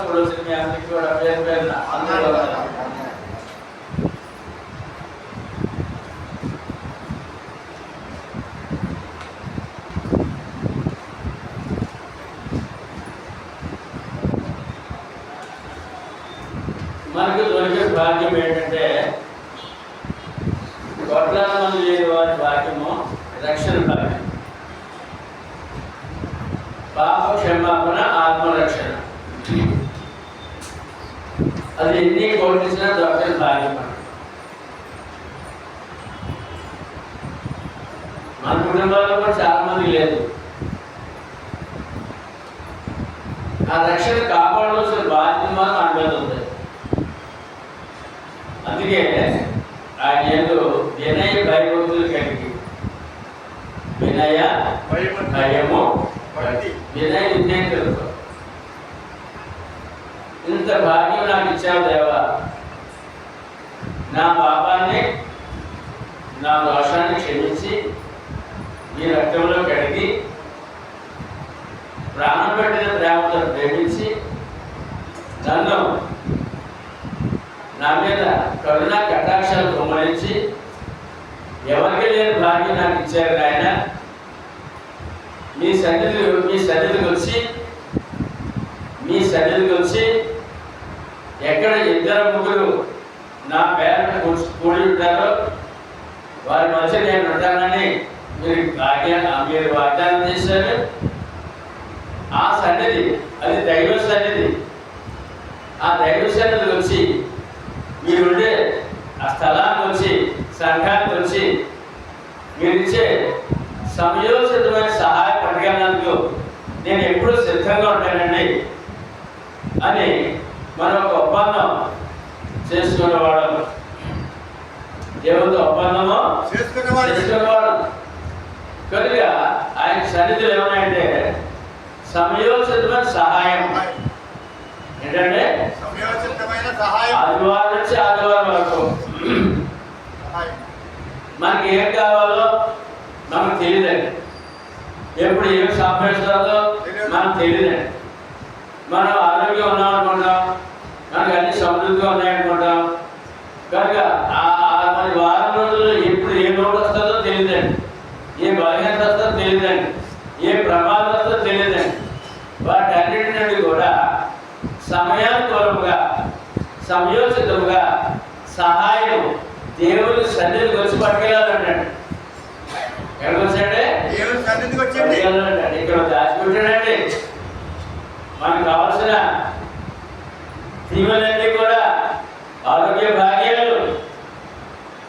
చూడొచ్చు. మీ అందరికీ కూడా పేరు పేరున అందరూ మనకు దొరికే భాగ్యం ఏంటంటే కోట్లాది మంది లేని వారి భాగ్యము రక్షణ భాగ్యం, పాప క్షమాపణ, ఆత్మరక్షణ. అది ఎన్ని కోట్లిచ్చినా దొరకని భాగ్యం. మన కుటుంబాల్లో కూడా చాలా మంది లేదు. ఆ రక్షణ కాపాడవలసిన బాధ్యత మాత్రం మన మీద ఉంది. అందుకే ఆయన ఏదో వినయ భయభక్తులు కలిగి, వినయ భయము వినయ విధేయతలతో ఇంత భాగ్యం నాకు ఇచ్చావు దేవా, నా పాపాన్ని నా దోషాన్ని క్షమించి ఈ రక్తంలో కడిగి ప్రాణం పెట్టిన ప్రేమతో ప్రేమించి నన్ను నా మీద కరుణ కటాక్షాలు కుమ్మరించి ఎవరికి లేని భాగ్యం నాకు ఇచ్చారు ఆయన. మీ సన్నిధికి వచ్చి ఎక్కడ ఇద్దరు ముగ్గురు నా పేరును కూడి ఉంటారో వారి మధ్య నేను ఉంటానని మీరు వాగ్దానం చేశారు. ఆ సన్నిధి అది దైవ సన్నిధి. ఆ దైవ సన్నిధికి వచ్చి మీరుండే ఆ స్థలానికి వచ్చి సంఘానికి వచ్చి మీరిచ్చే సమయోచితమైన సహాయ పడగలకు నేను ఎప్పుడూ సిద్ధంగా ఉంటానండి అని మనం ఒక ఒప్పందం చేసుకునేవాడు. దేవుడితో ఒప్పందము చేసుకునేవాడు కనుక ఆయన సన్నిధులు ఏమన్నాయంటే సమయోచితమైన సహాయం. ఏంటంటే ఆదివారం నుంచి ఆదివారం వరకు మనకి ఏం కావాలో మనకు తెలియదండి. ఎప్పుడు ఏం సంభవిస్తుందో మనకు తెలియదండి. మనం ఆరోగ్యం ఉన్నామనుకుంటాం, మనకు అన్ని సమృద్ధిగా ఉన్నాయనుకుంటాం. కనుక మరి వారం రోజుల్లో ఎప్పుడు ఏ లోటు వస్తుందో తెలియదండి, ఏ బలహీనత వస్తుందో తెలియదండి, ఏ ప్రమాదం వస్తుందో తెలియదండి. వాటన్నిటి నుండి కూడా సమయానుకూలంగా సమయోచితముగా సహాయం దేవుని సన్నిధికి వచ్చి పట్టుకెళ్ళాలంటాడు. ఎక్కడికి వచ్చాడే? దేవుని సన్నిధికి వచ్చాడు. ఇక్కడ దాచిపెట్టాడండి. మనకు కావాల్సిన దీవెనన్నీ కూడా ఆరోగ్య భాగ్యాలు,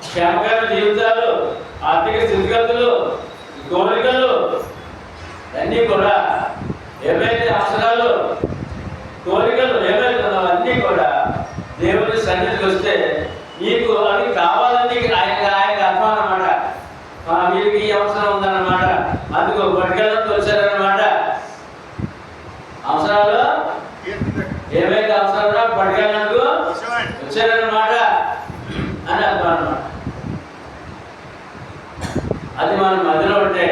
క్షేమకర జీవితాలు, ఆర్థిక స్థితిగతులు, కోరికలు అన్నీ కూడా ఏవైతే అవసరాలు కోరికలు ఏవైతే అన్నీ కూడా దేవుని సన్నిధికి వస్తే మీకు అవి కావాలని ఆయనకు అర్థం అన్నమాట. వీరికి ఈ అవసరం ఉందన్నమాట, అందుకు పట్టుకెళ్ళకి వచ్చారన్నమాట. అవసరాలు ఏవైతే అవసరాలు పట్టుకెళ్ళకు వచ్చారన్నమాట అని అర్థం అన్నమాట. అది మన మధ్యలో ఉంటే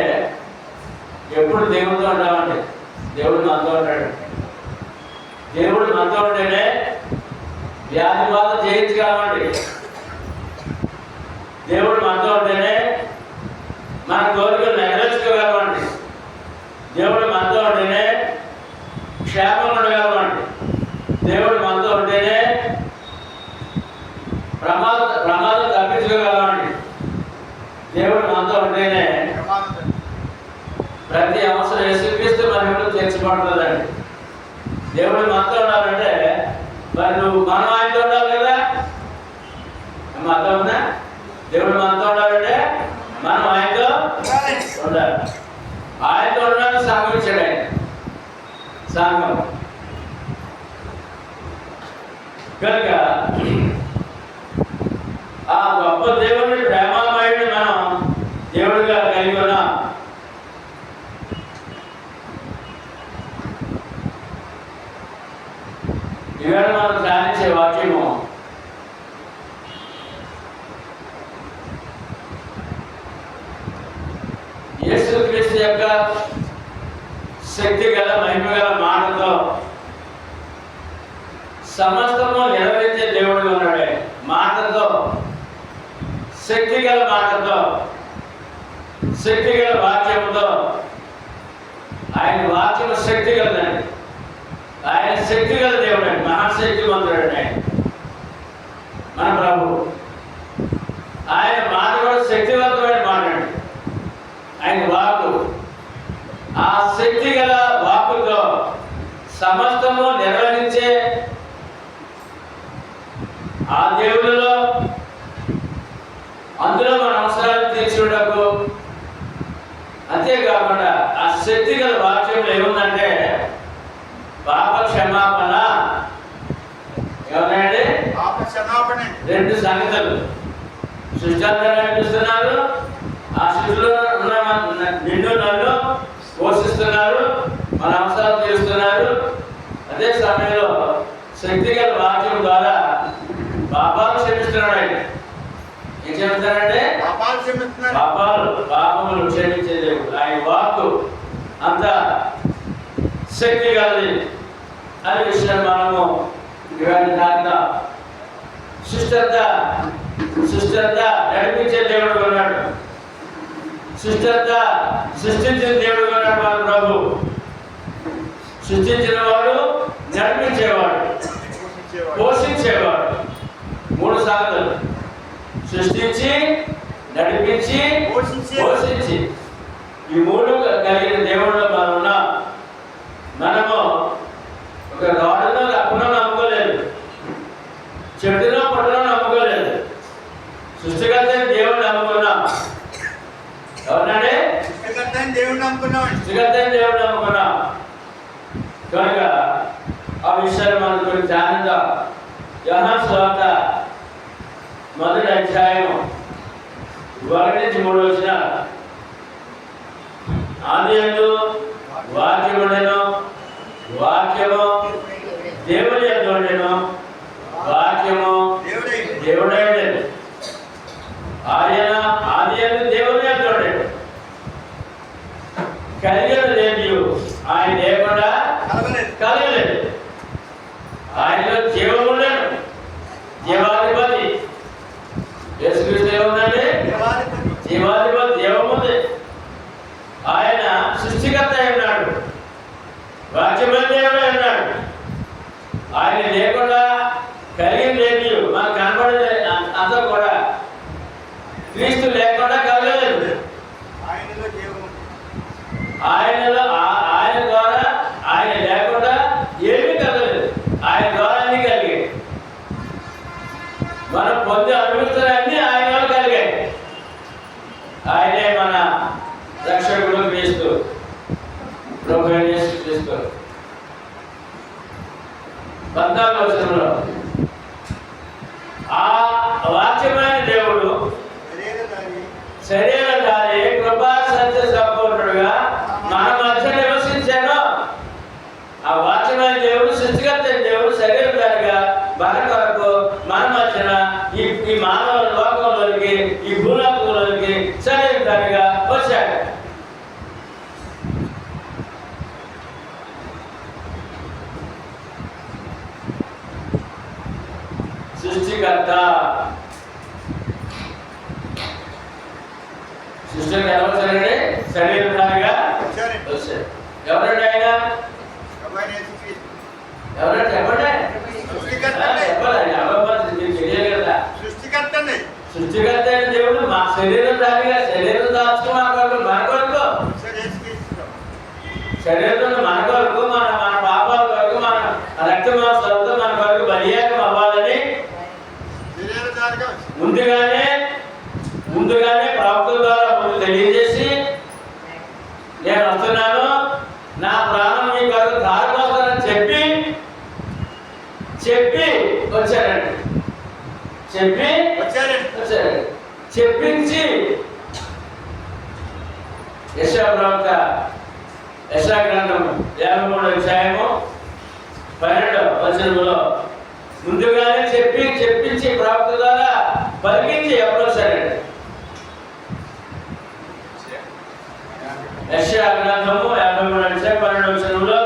ఎప్పుడు దేవుడితో ఉంటామండి. దేవుడు మనతో ఉంటాడు. దేవుడు మనతో ఉంటేనే వ్యాధి బాధ జయించగలమండి. దేవుడు మనతో ఉంటేనే మన కోరికలు నెరవేర్చుకోగలమండి. దేవుడు మనతో ఉంటేనే క్షేమం ఉండగలమండి. దేవుడు మనతో ఉంటేనే ప్రమాదం తప్పించుకోగలమండి. దేవుడు మనతో ఉంటేనే ప్రతి అవసరం యేసుక్రీస్తు మనలో తీర్చబడుతుందండి. దేవుడు మనతో ఉండాలంటే మరి మనం ఆయనతో ఉండాలి కదా. మనతో ఉన్నా దేవుడు మనతో ఉండాలంటే మనం ఆయనతో ఉండాలి. ఆయనతో ఉండడానికి సంఘం ఇచ్చాడు. ఆయన సంఘం కనుక ఆ గొప్ప దేవుడిని ప్రేమామయుడిని మనం దేవుడిగా కలిగి ఉన్నాం. ఈవేళ మనం ధ్యానించే వాక్యము యేసుక్రీస్తు యొక్క శక్తి గల మహిమ గల మాటతో సమస్తము నెరవేర్చే దేవుడు ఉన్నాడే. మాటతో, శక్తిగల మాటతో, శక్తిగల వాక్యముతో. ఆయన వాక్యము శక్తి కలదండి. ఆయన శక్తిగల దేవుడు అండి, మహాశక్తివంతుడు ఆయన మన ప్రభు. ఆయన మాట కూడా శక్తివంతమైన మాట అండి. ఆయన వాకు, ఆ శక్తిగల వాకుతో సమస్తము నిర్వహించే ఆ దేవుడిలో, అందులో మన అవసరాలు తీర్చుటకు, అంతేకాకుండా ఆ శక్తిగల వాక్యంలో ఏముందంటే పాప క్షమాపణ. ఏమన్నాయండి? పాప క్షమాపణ. రెండు సంగతులు. సృష్టాంతరం నడిపిస్తున్నారు, ఆ సృష్టిలో ఉన్న నిన్ను నన్ను పోషిస్తున్నారు, మన అవసరాలు తీరుస్తున్నారు. అదే సమయంలో శక్తిగల వాక్యం ద్వారా పాపాలు క్షమిస్తున్నాడు. ఆయన ఏం క్షమిస్తారంటే పాపములు క్షమించే దేవుడు. ఆయన వాక్కు అంత శక్తి కలది అనే విషయం మనము దాంట్లో సృష్టి అంతా నడిపించే దేవుడు ఉన్నాడు. సృష్టి అంతా సృష్టించిన దేవుడు ఉన్నాడు మన ప్రభు. సృష్టించిన వాడు, నడిపించేవాడు, పోషించేవాడు. మూడు సాధనలు: సృష్టించి, నడిపించి, పోషించి. ఈ మూడు కలిగిన దేవుళ్ళు మనం ఉన్నాం. మనము ఒక రాడును రప్పును నమ్ముకోలేదు, చెట్టును పొట్టును నమ్ముకోలేదు. సృష్టికర్త దేవుడు నమ్ముకున్నాం. ఎవరినంటే సృష్టికర్త దేవుడు నమ్ముకున్నాం. కనుక ఆ విషయాలు మనం కొన్ని ధ్యానిద్దాం. యోహాను సువార్త 1వ అధ్యాయము 1-3 ఆదియందు వాక్యముండెను, వాక్యము దేవుని యొద్ద ఉండెను, వాక్యము దేవుడై ఉండెను. ఆయన ఆదియందు దేవుని యొద్ద ఉండెను. కలిగిన దేవుడు ఆయన లేకుండా కలగలేదు. ఆయనలో జీవము ఉండెను, జీవాధిపతి యేసుక్రీస్తు ఏముందండి? జీవాధిపతి జీవముంది. ఆయన సృష్టికర్త ఉన్నాడు, వాక్యమైన దేవుడు ఉన్నాడు. ఆయన లేకుండా కలిగింది మనకు కనబడేది అంతా కూడా క్రీస్తు లేకుండా కలగలేదు. ఆయనలో ఆయన ద్వారా, ఆయన లేకుండా ఏమీ కలగలేదు. ఆయన ద్వారా అన్ని కలిగాయి. మనం పొంది అనుభవిస్తున్నవన్నీ ఆయన వల్ల కలిగాయి. ఆయనే మన రక్షకుడు క్రీస్తు, ప్రభు యేసు క్రీస్తు. 14వ వచనంలో ఆ వాక్యమైన దేవుడు శరీరధారి, కృపా సత్య సంపూర్ణుడుగా మన మధ్య నివసించాను. ఆ వాక్యమైన దేవుడు, సృష్టికర్త దేవుడు శరీరధారిగా మన కొరకు మన మధ్యన ఈ మానవ లోకంలోనికి, ఈ భూలోకంలోనికి శరీరధారిగా వచ్చాడు. సృష్టికర్త సృష్టికి ఎలా వచ్చారండి? శరీరధారిగా వచ్చాడు. ఎవరండి ఆయన? ఎవరంటే చెప్పండి. సృష్టికర్త అయిన దేవుడు మా శరీరధారిగా, శరీరం దాచుకు మన కొరకు శరీరం మన కొరకు, మన పాపాల కొరకు, మన రక్త మాంసాలతో మన కొరకు బలియాగం అవ్వాలని ముందుగానే ప్రవక్తల ద్వారా ముందు తెలియజేసి, నేను వస్తున్నాను, నా ప్రాణం మీ కొరకు ధారపోతానని చెప్పి వచ్చారండి. చెప్పించి యెషయా ప్రవక్త, యెషయా గ్రంథం 53వ అధ్యాయము 12వ వచనంలో ముందుగానే చెప్పించి ప్రవక్త ద్వారా పలికించి ఎప్పుడు వచ్చారండి. యెషయా గ్రంథము 53వ అధ్యాయం 12వ వచనంలో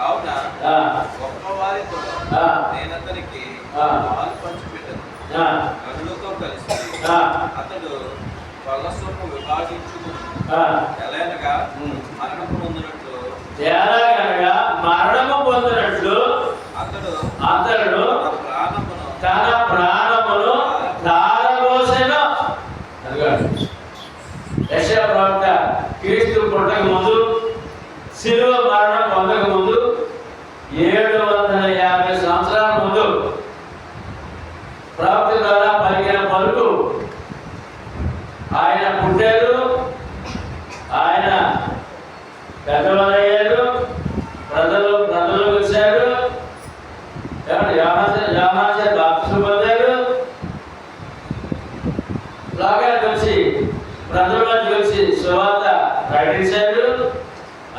కావున ఆ, గొప్పవారితో ఆ, నేను అతనికి ఆ, పాలు పంచిపెట్టను. ఆ, నరులతో కలిసి ఆ, అతడు పళ్ళ సొమ్ము విభాగించుకును. ఆ. ఎలాగనగా ఉమ్. మరణము పొందినట్లు ఎలాగనగా మరణము పొందినట్లు అతడు అతడు తన ప్రాణమును తన ప్రాణమును ధారపోసెను. అదిగోండి. యెషయా ప్రవక్త క్రీస్తు పుట్టక ముందు, శిలువ మరణం పొందక ముందు 750 సంవత్సరాల ముందు ప్రవక్త ద్వారా పలికిన పలుకు, ఆయన పుట్టారు, ఆయన పెద్దవాళ్ళయ్యారు, ప్రజలు వచ్చారు, యోహాను బాప్తిస్మం పొందారు, లోకానికి వచ్చి ప్రజల్లోకి వచ్చి సువార్త ప్రకటించారు,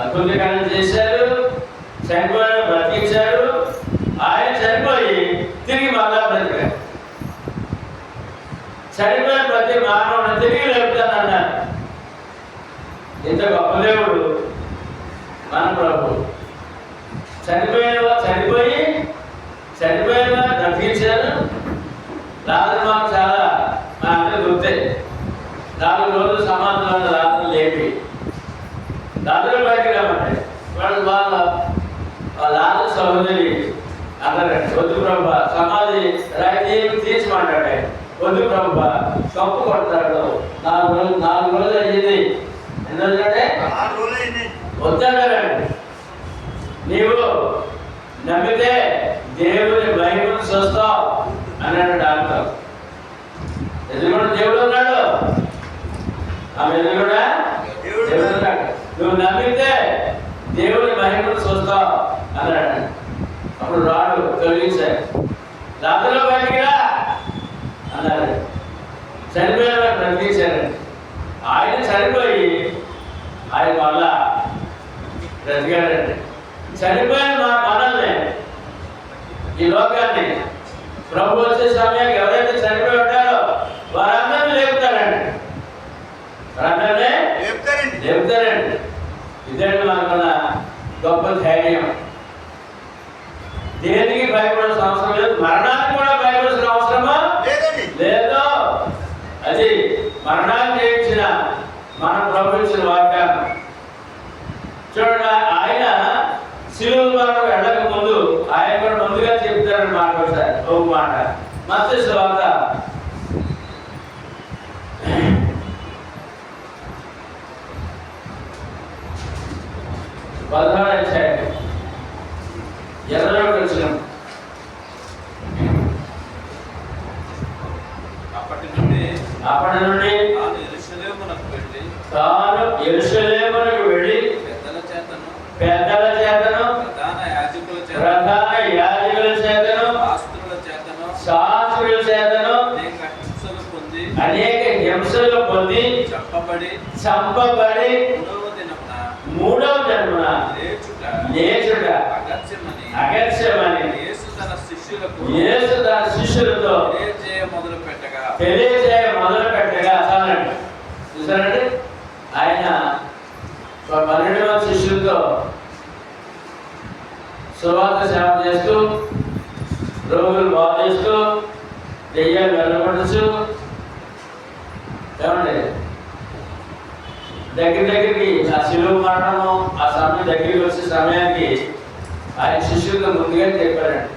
అద్భుతకార్యం చేశారు, చనిపోయిన బ్రతికించారు. ఆయన చనిపోయి తిరిగి మళ్ళా బ్రతికారు. చనిపోయిన ప్రతి మానవుడు తిరిగి లేపుతానన్నారు. ఇంత గొప్ప దేవుడు మన ప్రభు. చనిపోయిన వారు బ్రతికించారు. రాత్రి మాకు చాలా మా అందరికి గుర్తాయి. 4 రోజులు సమాధానం రాత్రి లేపి రాత్రి బయటికి రామంటే వాళ్ళ సహోదరి అన్నారండి, వద్దు ప్రభు సమాధి రాయితీ తీసి మాట్లాడే, వద్దు ప్రభు కప్పు కొడతాడు. 4 రోజులు అయ్యింది. ఎన్ని రోజులంటే వద్దన్నారండి. నీవు నమ్మితే దేవుని మహిమను చూస్తావు అన్నాడు డాక్టర్. ఎదురుగా దేవుడు ఉన్నాడు, ఆమె ఎదురుగా దేవుడు ఉన్నాడు. నువ్వు నమ్మితే దేవుని మహిమను చూస్తావు అన్నాడు. అప్పుడు రాడు తొలగించాడు. రాత్రిలో బయటికి రా అన్నాడు. చనిపోయిన వాడు బ్రతికించారండి. ఆయన చనిపోయి ఆయన మళ్ళా బ్రతికాడండి. చనిపోయిన మనల్ని, ఈ లోకాన్ని ప్రభు వచ్చే సమయానికి ఎవరైతే చనిపోయి ఉంటారో వారందరినీ లేపుతారండి. వారందరినీ లేపుతారండి. ఇదండి మనకున్న గొప్ప ధైర్యం. దేనికి భయపడాల్సిన అవసరం లేదు. మరణానికి కూడా భయపడాల్సిన అవసరమా లేదు. అది మరణాన్ని జయించిన మన ప్రభు ఇచ్చిన వాగ్దానం. చూడండి, ఆయన శిలువ వరకు వెళ్ళక ముందు ఆయన కూడా ముందుగా చెప్తారని మాట ఒకసారి ఒక మాట. మత్తయి సువార్త 16వ అధ్యాయం 20వ వచనం. అప్పటి నుండి తాను యెరూషలేమునకు వెళ్ళి పెద్దల చేతను ప్రధాన యాజకుల చేతను శాస్త్రుల చేతను అనేక హింసలు పొంది చంపబడి 3వ దినమున లేచుట అగత్యమని యేసు తన శిష్యులతో తెలియజేయ మొదలు పెట్టగా చాలండి. చూసారండి, ఆయన 12 మంది శిష్యులతో సువార్త సేవ చేస్తూ, రోగులు బాగు చేస్తూ, దెయ్యాలు వెళ్ళగొడుచు, ఏమండి దగ్గరికి ఆ శిలువ మరణము ఆ సమయం దగ్గరికి వచ్చే సమయానికి ఆయన శిష్యులతో ముందుగా చెప్పారండి,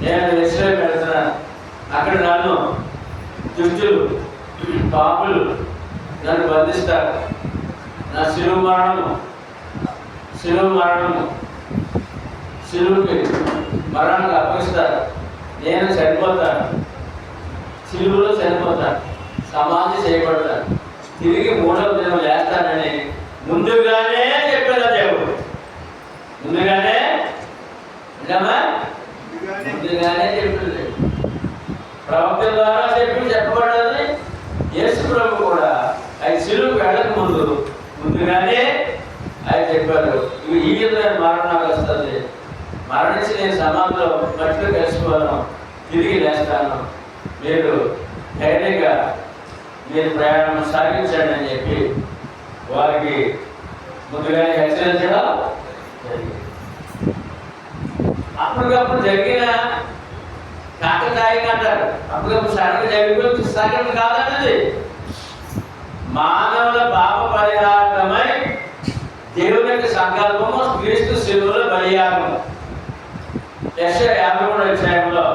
నేను యెరూషలేము వెళ్తున్నాను, అక్కడ నన్ను దుష్టులు పాపులు నన్ను బంధిస్తారు, నా శిలువ శిలువుకి మరణానికి అప్పగిస్తారు, నేను చనిపోతాను, శిలువులో చనిపోతాను, సమాధి చేయబడతాను, తిరిగి 3వ దినం లేస్తానని ముందుగానే చెప్పాడు దేవుడు. ముందుగానే చెప్పింది. ప్రవక్త ద్వారా చెప్పబడ్డది. యేసు ప్రభు కూడా ఆయన శిలువుకు వెళ్ళక ముందుగానే ఆయన చెప్పారు, ఈ విధమైన మరణం నాకు వస్తుంది, మరణించి నేను సమాధిలో మట్టిలో కలిసిపోను, తిరిగి లేస్తాను, మీరు ధైర్యంగా మీరు ప్రయాణం సాగించండి అని చెప్పి వారికి ముందుగానే హెచ్చరించడం జరిగింది. అప్పటికప్పుడు జరిగిన కాకతాయిగా అంటారు. అప్పటికప్పుడు సడన్గా జరిగిపోయి సగం కాదన్నది మానవుల పాప పరిహారమై దేవుని యొక్క సంకల్పము క్రీస్తు శిలువలో బలియాగము. యెషయా 53వ అధ్యాయంలో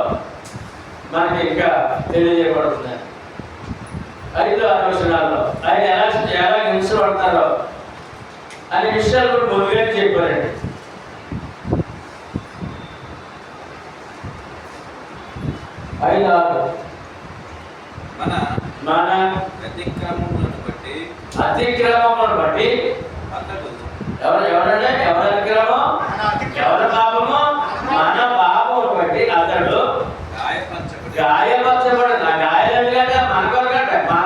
మనకి ఇంకా తెలియజేయబడుతుంది. 5-6 వచనాల్లో ఆయన ఎలా హింసపడతారో అనే విషయాలు కూడా ముందుగా చెప్పారండి. 5-6 మన అతిక్రమములను బట్టి అతడు ఎవరంటే ఎవరి అతిక్రమం, ఎవరి పాపము, మన పాపము బట్టి అతడు గాయపరచబడు. నా గాయాలు ఎందుకంటే మన కొరకంటే మన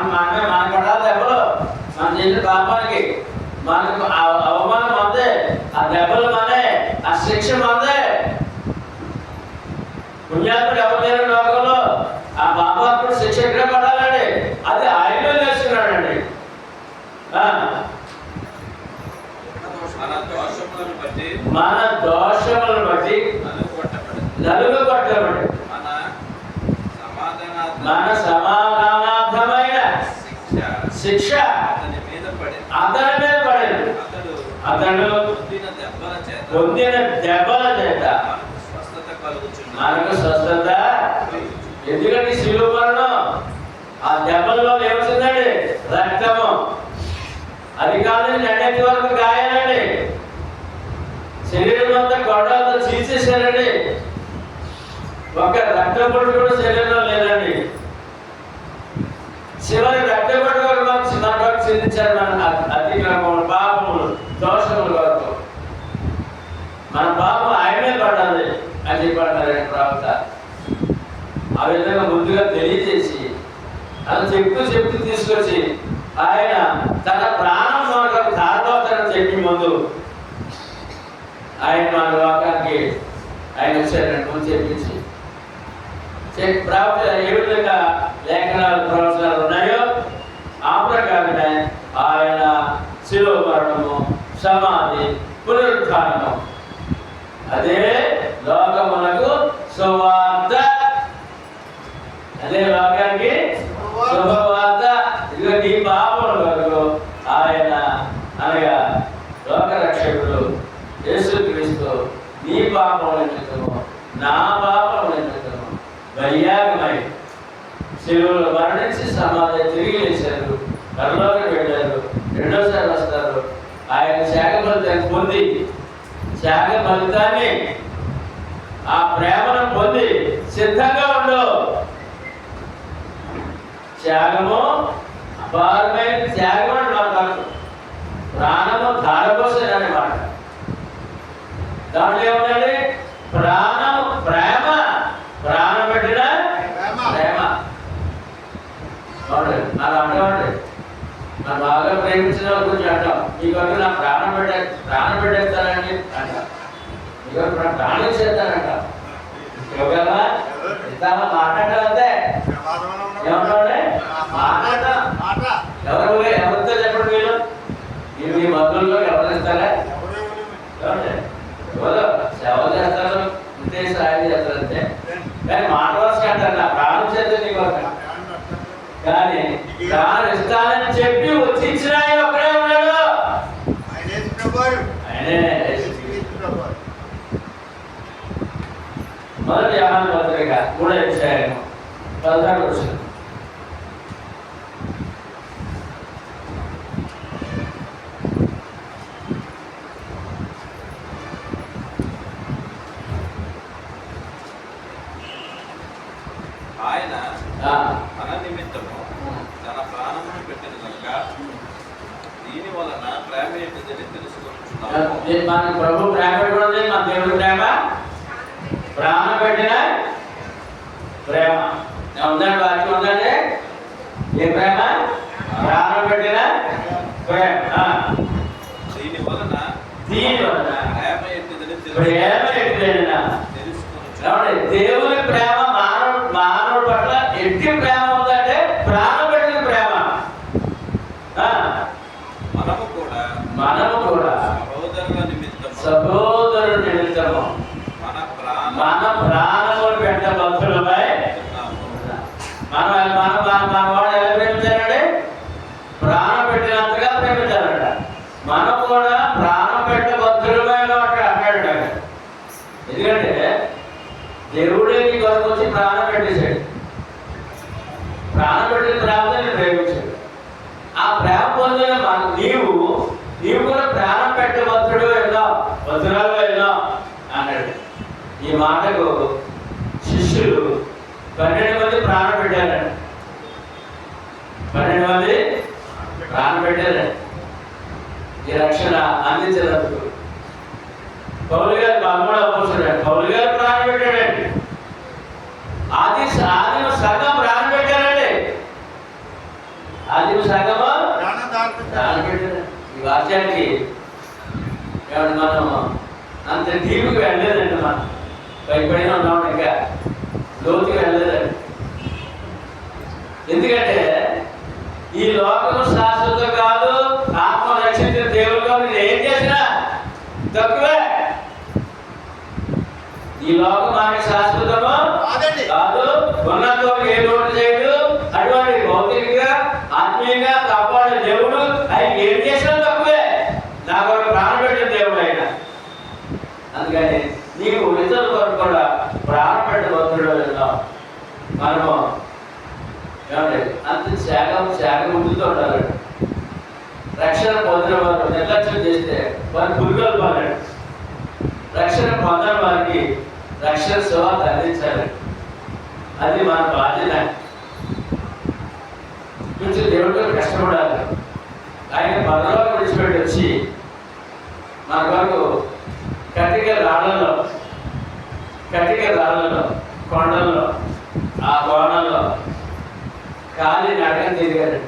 పడాలి దెబ్బలు, మన చేసిన పాపానికి మనకు అవమానం మందే, ఆ దెబ్బలు మనే, ఆ శిక్ష మందే. పుణ్యాత్ముడు ఎవరు లేరు లోకంలో, ఆ పాపాత్ముడు శిక్ష ఎక్కడ పడాలండి, అది ఆయన చేస్తున్నాడండి. మన దోషములను బట్టి నలుగుబట్టబడి మన సమాధానార్థమైన శిక్ష అతని మీద పడింది. అతడు పొందిన దెబ్బల చేత మనకు స్వస్థత. ఎందుకంటే శిలువ మరణం ఆ దెబ్బల్లో ఏమవుతుందండి, రక్తము. అది కాదు నెట్టి వరకు గాయాలండి, శరీరం అంతా గొడవలతో చీల్చేశారండి. ఒక రక్తం పొట్టు కూడా శరీరంలో లేదండి. చివరి రక్తం పొట్టు వరకు చెందించారు మన అతిక్రమములు, పాపములు, దోషముల వరకు. మన పాపం ఆయనే పడాలి అని చెప్పారండి ప్రవక్త. ఆ విధంగా ముందుగా తెలియజేసి అలా చెప్తూ తీసుకొచ్చి ఆయన తన ప్రాణం మనకు ధారపోతారని చెప్పి ముందు ఆయన మన లోకానికి ఆయన వచ్చారండి. ముందు చెప్పించి ప్రవక్త ఏ విధంగా లేఖనాలు ప్రవచనాలు ఉన్నాయో ఆ ప్రకారమే ఆయన శిలువ మరణము, సమాధి, పునరుత్థానము, అదే లోకమునకు సువార్త. అదే లోకానికి శుభవార్త. ఇదిగో నీ పాపముల వరకు ఆయన అనగా లోక రక్షకుడు యేసుక్రీస్తు నీ పాపముల నిమిత్తము నా పాపముల నిమిత్తము బలియాగమై శిలువలో మరణించి సమాధి తిరిగి లేచారు, పరలోకి వెళ్ళారు, రెండోసారి వస్తారు. ఆయన త్యాగ ఫలితాన్ని పొంది, త్యాగ ఫలితాన్ని, ఆ ప్రేమను పొంది సిద్ధంగా ఉండు. త్యాగము అపారమైన త్యాగం అని మాట్లాడు. ప్రాణము ధారపోసేదనే మాట. దాంట్లో ఏముందండి, ప్రాణము ప్రేమ, ప్రాణం పెట్టిన ప్రేమ. అలా అంటామండి, నన్ను బాగా ప్రేమించిన వాళ్ళ గురించి అంటాం, మీకు నా ప్రాణం పెట్టేస్తానండి అంటాం, మీకు ప్రాణం ఇచ్చేస్తానంట. యోగా ఇస్తామా మాట్లాడాలంటే ఏమంటామండి, మాట్లాడతాం. ఎవరితో చెప్పండి, మీరు మీ బంధువుల్లో ఎవరు ఇస్తారా, ఎవరు సేవ చేస్తారు, ఇంతే సాయం చేస్తారంటే. కానీ మాట వరుసగా అంటారు, నా ప్రాణం చేస్తే నీకు కానీ ప్రాణం ఇస్తానని చెప్పి వచ్చి ఇచ్చిన ఆయన ఒకడే ఉన్నాడు, ఆయనే. మొదటి యోహాను పత్రిక 3వ అధ్యాయం 16వ వచనం. ఆయన మన నిమిత్తము తన ప్రాణమును పెట్టిన కనుక దీని వలన ప్రేమ ఏంటిదని తెలుసుకుంటున్నాము. మన ప్రభు ప్రేమ పెట్టుకుంది, మన దేవుడి ప్రేమ ప్రాణం పెట్టిన ప్రేమ ఉందండి. వాక్యం ఉందండి, ఏ ప్రేమ, ప్రాణం పెట్టిన ప్రేమ. దీని వలన ప్రేమ ఏంటిదని తెలుసుకుంటున్నాము. దేవుని ప్రేమ మానవుడి పట్ల ఎట్టి ప్రేమ ఉందంటే ప్రాణం పెట్టిన ప్రేమ. మనము కూడా సహోదరుల నిమిత్తము మన ప్రాణములు పెట్ట భక్తులపై మన వాడు ఎలా ప్రేమించారంటే ప్రాణం పెట్టినంతగా ప్రేమించారట. మనం కూడా ప్రాణం పెట్ట భక్తులపై అన్నాడు. ఎందుకంటే దేవుడే నీ కొరకు వచ్చి ప్రాణం పెట్టేశాడు. ప్రాణం పెట్టిన తర్వాత నేను ప్రేమించాడు. ఆ ప్రేమ పొందిన నీవు కూడా ప్రాణం పెట్టే భక్తుడు వెళ్దాం, భద్రాలు వెళ్దాం అన్నాడు. ఈ మాటకు శిష్యులు 12 మంది ప్రాణం పెట్టారండి. 12 మంది ప్రాణం పెట్టారండి ఈ రక్షణ అందించినందుకు. పౌలు గారు 13వ అపోస్తలుడు పౌలు గారు ప్రాణం పెట్టాడండి. ఆదిమ సంఘం ప్రాణం పెట్టారండి. ఆదిమ సంఘము ప్రాణం పెట్టారు. ఈ వాక్యానికి మనం అంత డీప్కి వెళ్ళలేదండి. మనం భయపడిన ఉన్నాం, ఇంకా లోతుకి వెళ్ళలేదండి. ఎందుకంటే ఈ లోకము శాశ్వతం కాదు, ఆత్మ రక్షించిన దేవుడు కాదు. నేను ఏం చేసినా తక్కువే. ఈ లోకం మనకి శాశ్వతము కాదు, ఉన్నతో ఏ లోటు చేయడు. అటువంటి భౌతికంగా ఆత్మీయంగా కాపాడే దేవుడు ఆయన ఏం చేసినా తక్కువే. నాకు ఒక ప్రాణం పెట్టిన దేవుడు ఆయన. అందుకని నీకు ఇతరుల కొరకు కూడా ప్రాణం పెట్టే భక్తుడు మనము ఏమంటే అంత త్యాగముతో ఉండాలి. రక్షణ పొందిన వారు నిర్లక్ష్యం చేస్తే వారు పురుగులు పాలండి. రక్షణ పొందిన వారికి రక్షణ సువార్త అందించాలి. అది మన బాధ్యత. కొంచెం దేవుడితో కష్టపడాలి. ఆయన పదవిలో విడిచిపెట్టి వచ్చి మన వరకు కటిక రాళ్ళలో కొండల్లో ఆ కోణంలో ఖాళీ నడకన తిరిగాడు.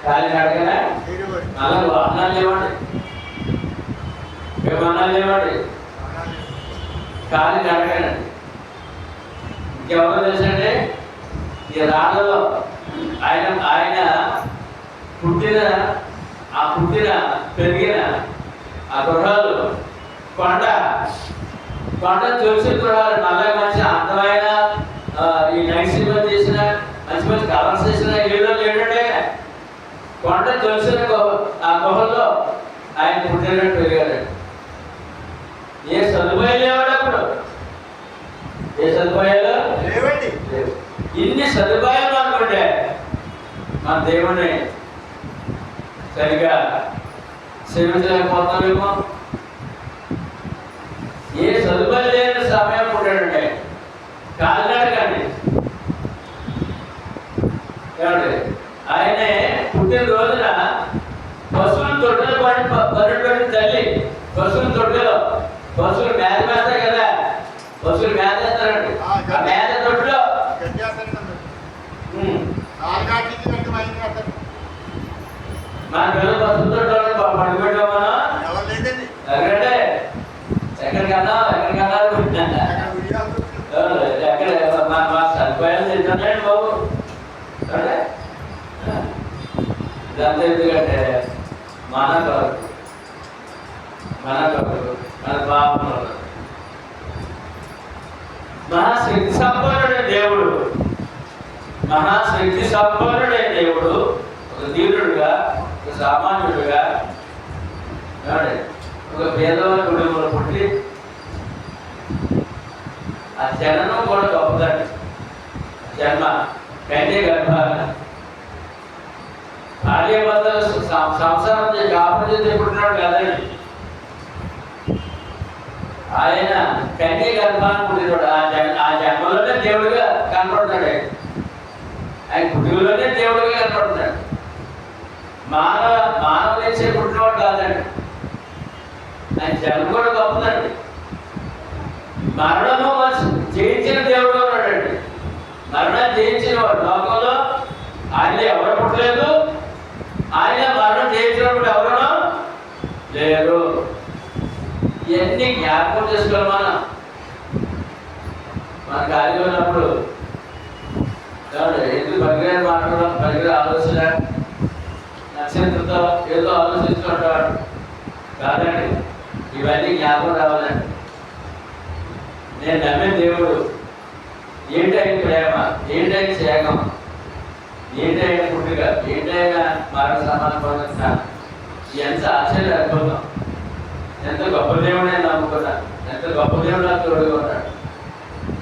ఖాళీ నడకన అలా వాహనాలు లేవండి, విమానాలు లేవండి, ఖాళీ నడకనండి. ఇంకెవరో తెలుసండి, ఈ రాళ్ళలో ఆయన పుట్టిన పెరిగిన ఆ గృహాలు కొండ తెలిసిన గృహాలు. నల్లగా మంచి అందమైన ఈ నైట్ సినిమా చేసిన మంచి కలర్స్ చేసిన ఇళ్ళు ఏంటంటే కొండ తెలిసిన ఆ గుహల్లో ఆయన పుట్టినట్టు పెరిగాడు. ఏ సదుపాయాలు లేవాడు అప్పుడు, ఏ సదుపాయాలు లేవండి. ఇన్ని సదుపాయాలు అనుకుంటే మన దేవుణ్ణి సరిగా సేవించలేకపోతామేమో. ఏ సదుపాయాలు లేని సమయం పుట్టాడండి. కాలినడకండి. ఏమండి ఆయనే పుట్టిన రోజున పశువులు తొట్టెలు పడినటువంటి తల్లి పశువులు మేత వేస్తాయి కదా, పశువులు మేత వేస్తారండి. ఆ మేత తొట్టులో మన పిల్లలు పశువుల తొట్టులో పడుకుంటాం. మనం ఎక్కడికన్నా ఎక్కడ మా సదుపాయాలు తింటున్నాయండి బాబు. ఇదంతా ఎందుకంటే మన కొరకు మన పాపం. మహాశక్తి సంపన్నుడే దేవుడు ఒక దీనుడుగా, ఒక సామాన్యుడుగా, ఒక పేదవారి కుటుంబంలో పుట్టి ఆ జననం కూడా గొప్పదండి. జన్మ కన్య గర్భాన భార్యాభర్తలు సంసారం చేసి కాపురం చేసి పుట్టినాడు కదండి. ఆయన కన్య గర్భాన్ని పుట్టినాడు. ఆ జన్మలోనే దేవుడిగా కనపడుతున్నాడు. ఆయన పుట్టుకలోనే దేవుడిగా కనపడుతున్నాడు. మానవ నుంచి పుట్టినవాడు కాదండి. ఆయన జన్మ కూడా గొప్పదండి. మరణము జయించిన దేవుడు ఉన్నాడండి. మరణం జయించిన వాడు లోకంలో ఆయన ఎవరు పుట్టలేదు. ఆయన మరణం జయించినప్పుడు ఎవరు లేరు. ఇవన్నీ జ్ఞాపకం చేసుకోవాలి. మన ఖాళీగా ఉన్నప్పుడు ఎందుకు పనికిరాని మాట్లాడడం, పనికిరాని ఆలోచన, నక్షత్రంతో ఏదో ఆలోచిస్తుంటాడు కాదండి. ఇవన్నీ జ్ఞాపకం రావాలండి. నేను నమ్మే దేవుడు ఏంటైన ప్రేమ, ఏంటైన త్యాగం, ఏంటైన పుట్టుక, ఏంటైన మరణ సమాన ఎంత ఆశ్చర్య అద్భుతం. ఎంత గొప్ప దేవుడే నమ్ముకున్నా, ఎంత గొప్ప దేవుడు నాకు తోడుగా ఉన్నాడు.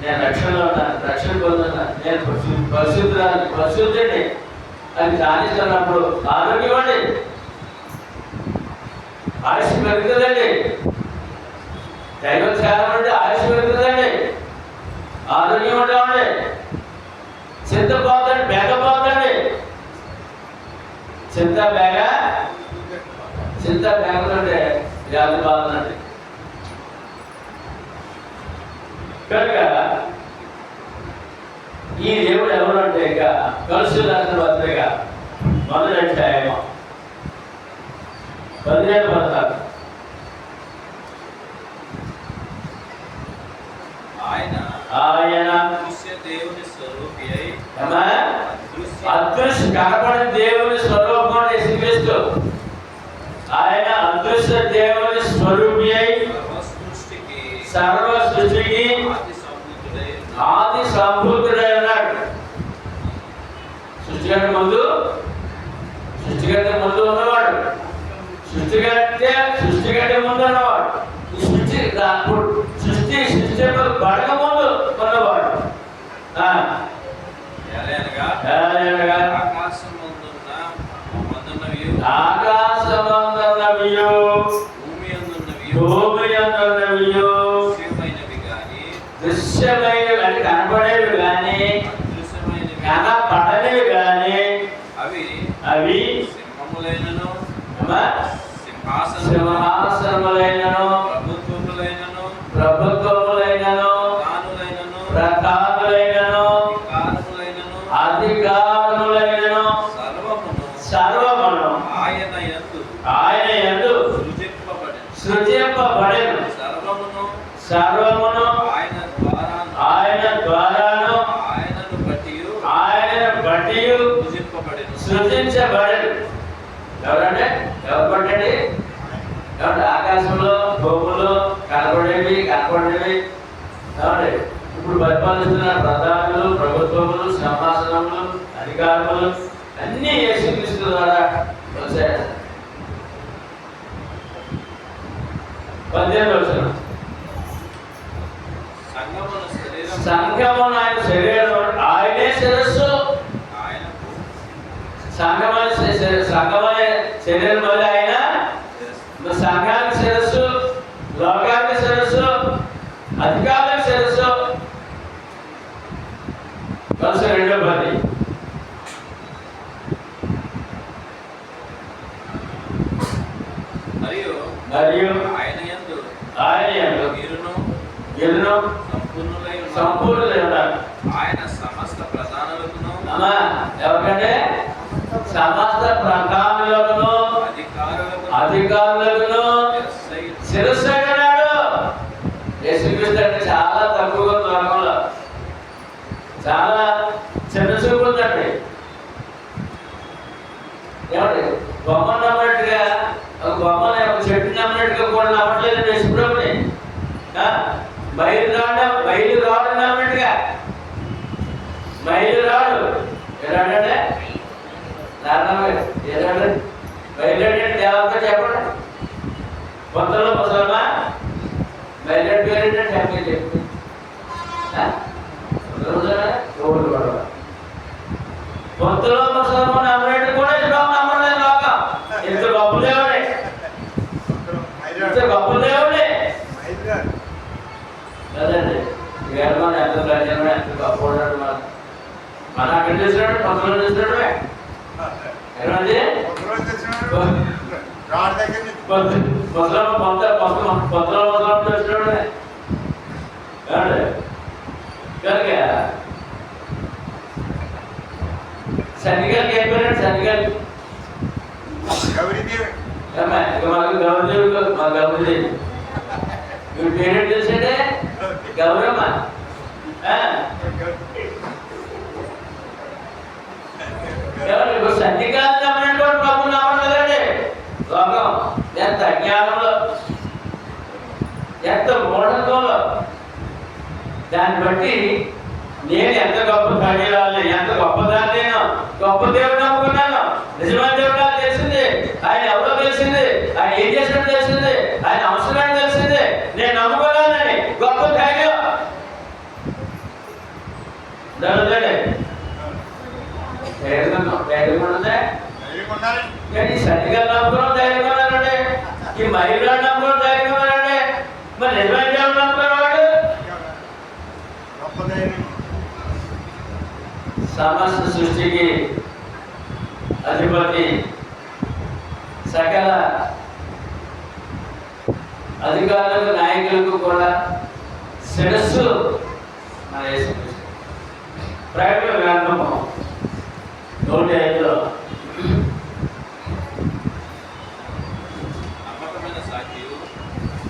నేను రక్షణలో ఉన్నాను, రక్షణ పొందుతున్నాను, నేను పరిశుద్ధుడిని అని ధ్యానిస్తున్నప్పుడు ఆరోగ్యం అండి, ఆయుష్ పెరుగుతుందండి. దైవ ధ్యానం అంటే ఆయుష్ పెరుగుతుందండి, ఆరోగ్యం ఉంటామండి. చింత పోతండి, బేగ పోతండి. చింత బేగలంటే వ్యాధి బాధలండి. కనుక ఈ దేవుడు ఎవరు అంటే ఇక కలుసు రాసిన పత్రిక 1వ అధ్యాయము 17 పడతారు. ఆయన దేవుని స్వరూపి అయి అదృశ్య కనపడిన దేవుని స్వరూపం యేసుక్రీస్తు. ఆయన అదృశ్య దేవుని స్వరూపి అయి సర్వ సృష్టికి ఆది సంభూతుడై ఉన్నాడు. సృష్టికంటే ముందు ఉన్నవాడు, సృష్టికంటే ముందు ఉన్నవాడు, ఈ సృష్టి పడక ముందు ఉన్నవాడు. ఆకాశమందున్నవియు భూమి అందున్నవియు దృశ్యమైనవి అంటే కనపడేవి కానీ కనపడలేవి కానీ అవి సింహములైనను సింహాసనములైనను ప్రభుత్వములైనను ప్రధానులైనను అధికారములైనను సర్వమును ఆయన యందు సృజింపబడెను. సర్వమును ఆయన ద్వారాను ఆయనను బట్టి సృజించబడెను. ఎవరంటే ఎవరు పట్టండి? కాబట్టి ఆకాశంలో భూములు కనపడేవి కాబట్టి ఇప్పుడు పరిపాలిస్తున్న ప్రధానులు, ప్రభుత్వములు, సింహాసనములు, అధికారములు అన్నీ యేసుక్రీస్తు ద్వారా వచ్చాయి. 18వ వచనం, సంఘమును ఆయన శరీరం, ఆయనే శిరస్సు. సంఘమనే శరీరం వల్ల ఆయన సంఘానికి శిరస్సు, లోకానికి శిరస్సు, అధికారులకు శిరస్సు. 2:10 మరియు ఆయన యందు మీరును సంపూర్ణులై ఉన్నారు. ఆయన సమస్త ప్రధానులకును ఎవరికంటే సమస్త ప్రధానులకును అధికారులకును శిరస్సు అన్నాడు. యేసుక్రీస్తు అంటే చాలా తక్కువగా లోకంలో చాలా చిన్న చూపు ఉందండి. ఏమండి, బొమ్మ నమ్మట్టుగా ఒక బొమ్మని ఒక చెట్టు నమ్మట్టుగా కూడా నమ్మట్లేదు యేసుప్రభుని. బయలు రాడు నమ్మట్టుగా బయలురాడు ఏదంటే ఏదంటే బయలుదేరి దేవత చెప్పండి. కొత్తలో ముసలమా బయలుదేరి పేరేంటే చెప్పి చెప్పి కొత్తలో ముసలమా నమ్మేట్టు కూడా నమ్మలేదు లోకం. ఇంత గొప్ప దేవుడే, ఇంత గొప్ప దేవుడే కదండి. వేరమని ఎంత ప్రజలు ఎంత గొప్ప ఉన్నాడు. మన అక్కడ చేసినాడు, కొత్తలో చేసినాడు. ఏమండి కొత్తలో చేసినాడు కనుక సన్నిగారికి అయిపోయినాడు. సన్నిగారికి మాకు గౌరదేవుడు, మా గౌరదేవి మీరు పేరెంట్ చేసాడే గౌరమ్మ. సన్నికాలు నమ్మినటువంటి ప్రభు నమ్మలేదండి. లోకం ఎంత అజ్ఞానంలో, ఎంత మూఢత్వంలో దాన్ని బట్టి నేను ఎంత గొప్ప కార్యాలు, ఎంత గొప్పదాన్ని, నేను గొప్ప దేవుడు నమ్ముకున్నాను, నిజమైన దేవుడు నాకు తెలిసింది, ఆయన ఎవరో తెలిసింది, ఆయన ఏం చేసినట్టు తెలిసింది, ఆయన అవసరాన్ని తెలిసింది, నేను నమ్ముకోవాలని గొప్ప ధైర్యం ధైర్యం ఉన్నదే. కానీ సరిగా నమ్ముకోవడం ధైర్యం ఉన్నారండి, ఈ మహిళ నమ్ముకోవడం ధైర్యం ఉన్నారండి, మరి నిజమైన దేవుడు నమ్ముకున్నవాడు సమస్త సృష్టికి అధిపతి, సకల అధికారులకు నాయకులకు కూడా శిరస్సు మన యేసుక్రీస్తు. ప్రకటన గ్రంథము 105లో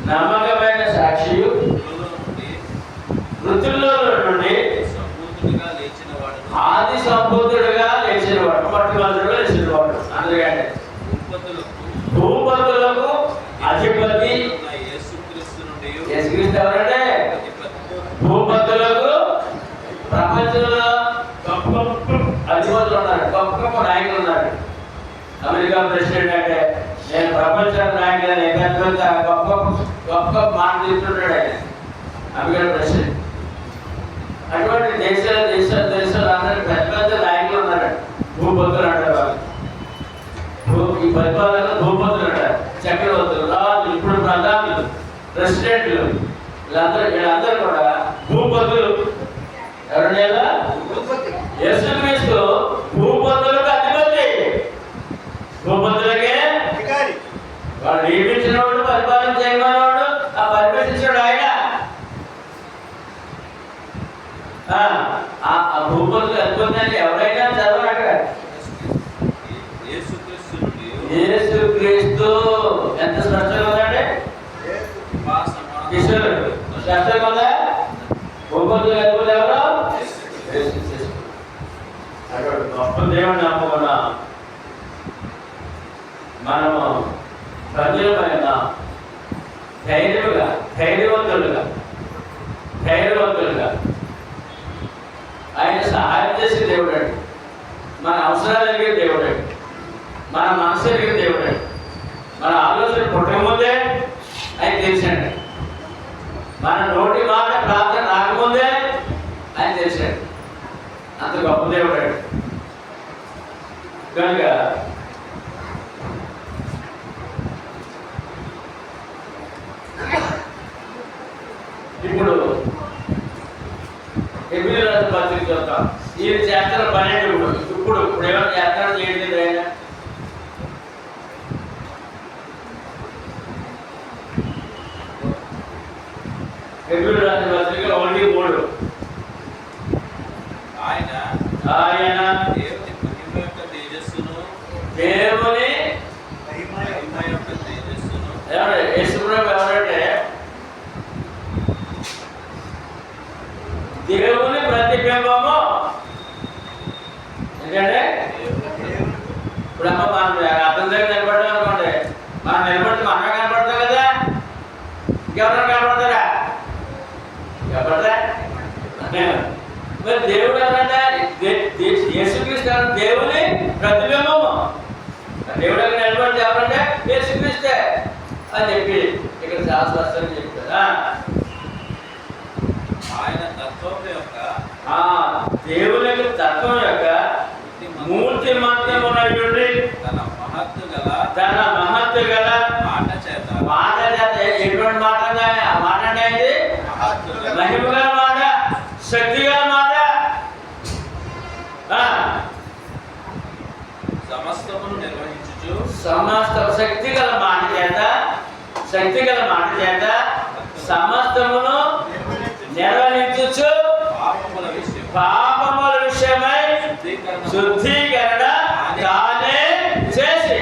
నమ్మకమైన సాక్షియు మృతుల్లో నుండి ఆది సంపూర్ణుడుగా లేచినవాడు, మొట్టమొదటిగా లేచినవాడు, అందుకని భూపతులకు అధిపతి యేసుక్రీస్తు ఎవరంటే భూపతులకు ప్రపంచంలో గొప్ప అధిపతులు ఉన్నారు, గొప్ప గొప్ప నాయకులు ఉన్నారు. అమెరికా ప్రెసిడెంట్ అంటే నేను ప్రపంచ నాయకులని పెద్ద గొప్ప గొప్ప మాట తీసుకుంటాడు ఆయన, అమెరికా ప్రెసిడెంట్. అటువంటి దేశాలు అందరూ పెద్ద పెద్ద నాయకులు ఉన్నారు, భూపతులు అంటారు వాళ్ళు. ఈ పరిపాలన భూపతులు అంటారు, చక్రవర్తులు, రాజులు, ఇప్పుడు ప్రధానులు, ప్రెసిడెంట్లు, వీళ్ళందరూ కూడా భూపతులు. ఎవరండి? యేసుక్రీస్తు భూపతులకు అధిపతి, భూపతులకే వాడు నియమించిన వాడు, పరిపాలన చేయమన్నవాడు, ఆ పరిపాలించాడు ఆయన. ఆ భూపతులు అధిపతి ఎవరైనా చదవండి అక్కడ. యేసుక్రీస్తు ఎంత స్పష్టంగా ఉందండి, కిషోర్ స్పష్టంగా ఉందా? భూపతులు అధిపతి ఎవరు? గొప్ప దేవుని నమ్ముకున్నా మనము ప్రజలమైన ధైర్యవంతులుగా ఆయన సహాయం చేసే దేవుడు అండి, మన అవసరాలు ఎరిగే దేవుడు అండి, మన మనసు ఎరిగే దేవుడు అండి, మన ఆలోచన పుట్టకముందే ఆయన తెలిసాడు, మన నోటి మాట ప్రార్థన రాకముందే ఆయన తెలిసాడు. అంత గొప్ప దేవుడు అండి. కనుక ఇప్పుడు ఎబ్రిల్ రాసిన పత్రిక చూద్దాం. ఈయన చేస్తున్న పని అంటే ఇప్పుడు ఏమైనా చేస్తాడు ఏంటి ఆయన? ఎబ్రిల్ రాసిన పత్రిక 1:3 ఆయన దేవుని యేసుప్రభు ఎవరంటే దేవుని ప్రతిబింబము. ఎందుకంటే ఇప్పుడు అమ్మ మనం అర్థం దగ్గర నిలబడ్డాం అనుకోండి, మనం నిలబడితే మనం కనపడతాం కదా, ఇంకెవరైనా కనపడతారా? కనపడతా? మరి దేవుడు ఎవరంటే యేసుక్రీస్తు దేవుని ప్రతిబింబము. దేవుడు అక్కడ నిలబడితే ఎవరంటే యేసుక్రీస్తే అని చెప్పి ఇక్కడ చాలా స్పష్టంగా చెప్తారు. ఆయన తత్వం యొక్క దేవుని యొక్క తత్వం యొక్క మూర్తి మంత్రమునటువంటి తన మహత్తు గల మాట చేత ఎటువంటి మాట? ఆ మాట అనేది మహిమ గల మాట, శక్తి గల మాట, సమస్తమును నిర్వహించుచు సమస్త శక్తి గల మాట చేత సమస్తమును నిర్వహించుచు పాపముల విషయమై శుద్ధీకరణ తానే చేసి.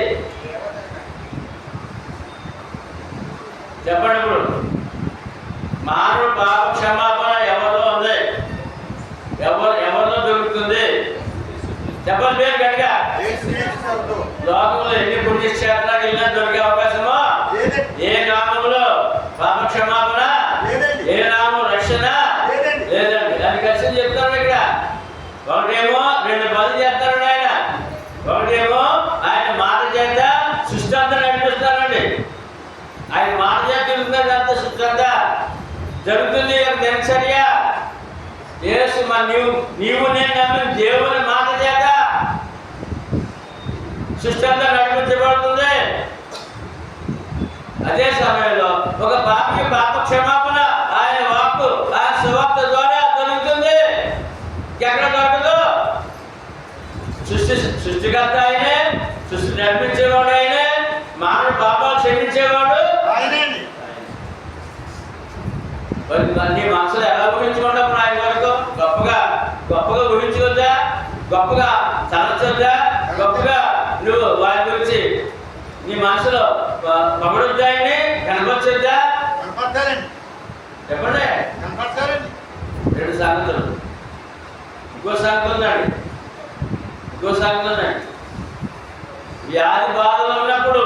చెప్పండి, ఇప్పుడు మానవుడు పాప క్షమాపణ ఎవరిలో ఉంది? ఎవరిలో దొరుకుతుంది? చెప్పండి పేరు గట్టిగా. లోకంలో ఎన్ని పుణ్యక్షేత్రాలు వెళ్ళినా దొరికే అవకాశమో? ఏ నామములో పాప క్షమాపణ, ఏ నామం రక్షణ లక్ష్యం చెప్తాను ఇక్కడ. ఒకటేమో 2 పనులు చేస్తాడు ఆయన. ఒకటేమో ఆయన మాట చేత సృష్టి అంతా నడిపిస్తానండి. ఆయన మాట చేత తిరుగుతుంది అంత సృష్టి అంతా జరుగుతుంది. దినచర్య యేసు నీవు నేను నమ్మిన దేవుని మాట చేత సృష్టి అంతా నడిపించబడుతుంది. అదే సమయంలో ఒక పాపకి పాప క్షమాపణ ఆయన వాక్కు ఆయన సువార్త ద్వారా దొరుకుతుంది. ఎక్కడ దొరకదు? సృష్టికర్త ఆయనే, సృష్టి నడిపించేవాడు ఆయనే, మానవ పాపాలు క్షమించేవాడు ఆయనే. నీ మనసులో ఎలా ఊహించుకుంటావు? ఆయన వరకు గొప్పగా గొప్పగా ఊహించుకోద్దా? గొప్పగా తలచొద్దా? గొప్పగా నువ్వు వారి గురించి నీ మనసులో పొగడొద్దా? ఆయన్ని కనపరచొద్దా? చెప్పండి. 2 సామెతలు. ఇంకో సామెత ఉందండి. వ్యాధి బాధలు ఉన్నప్పుడు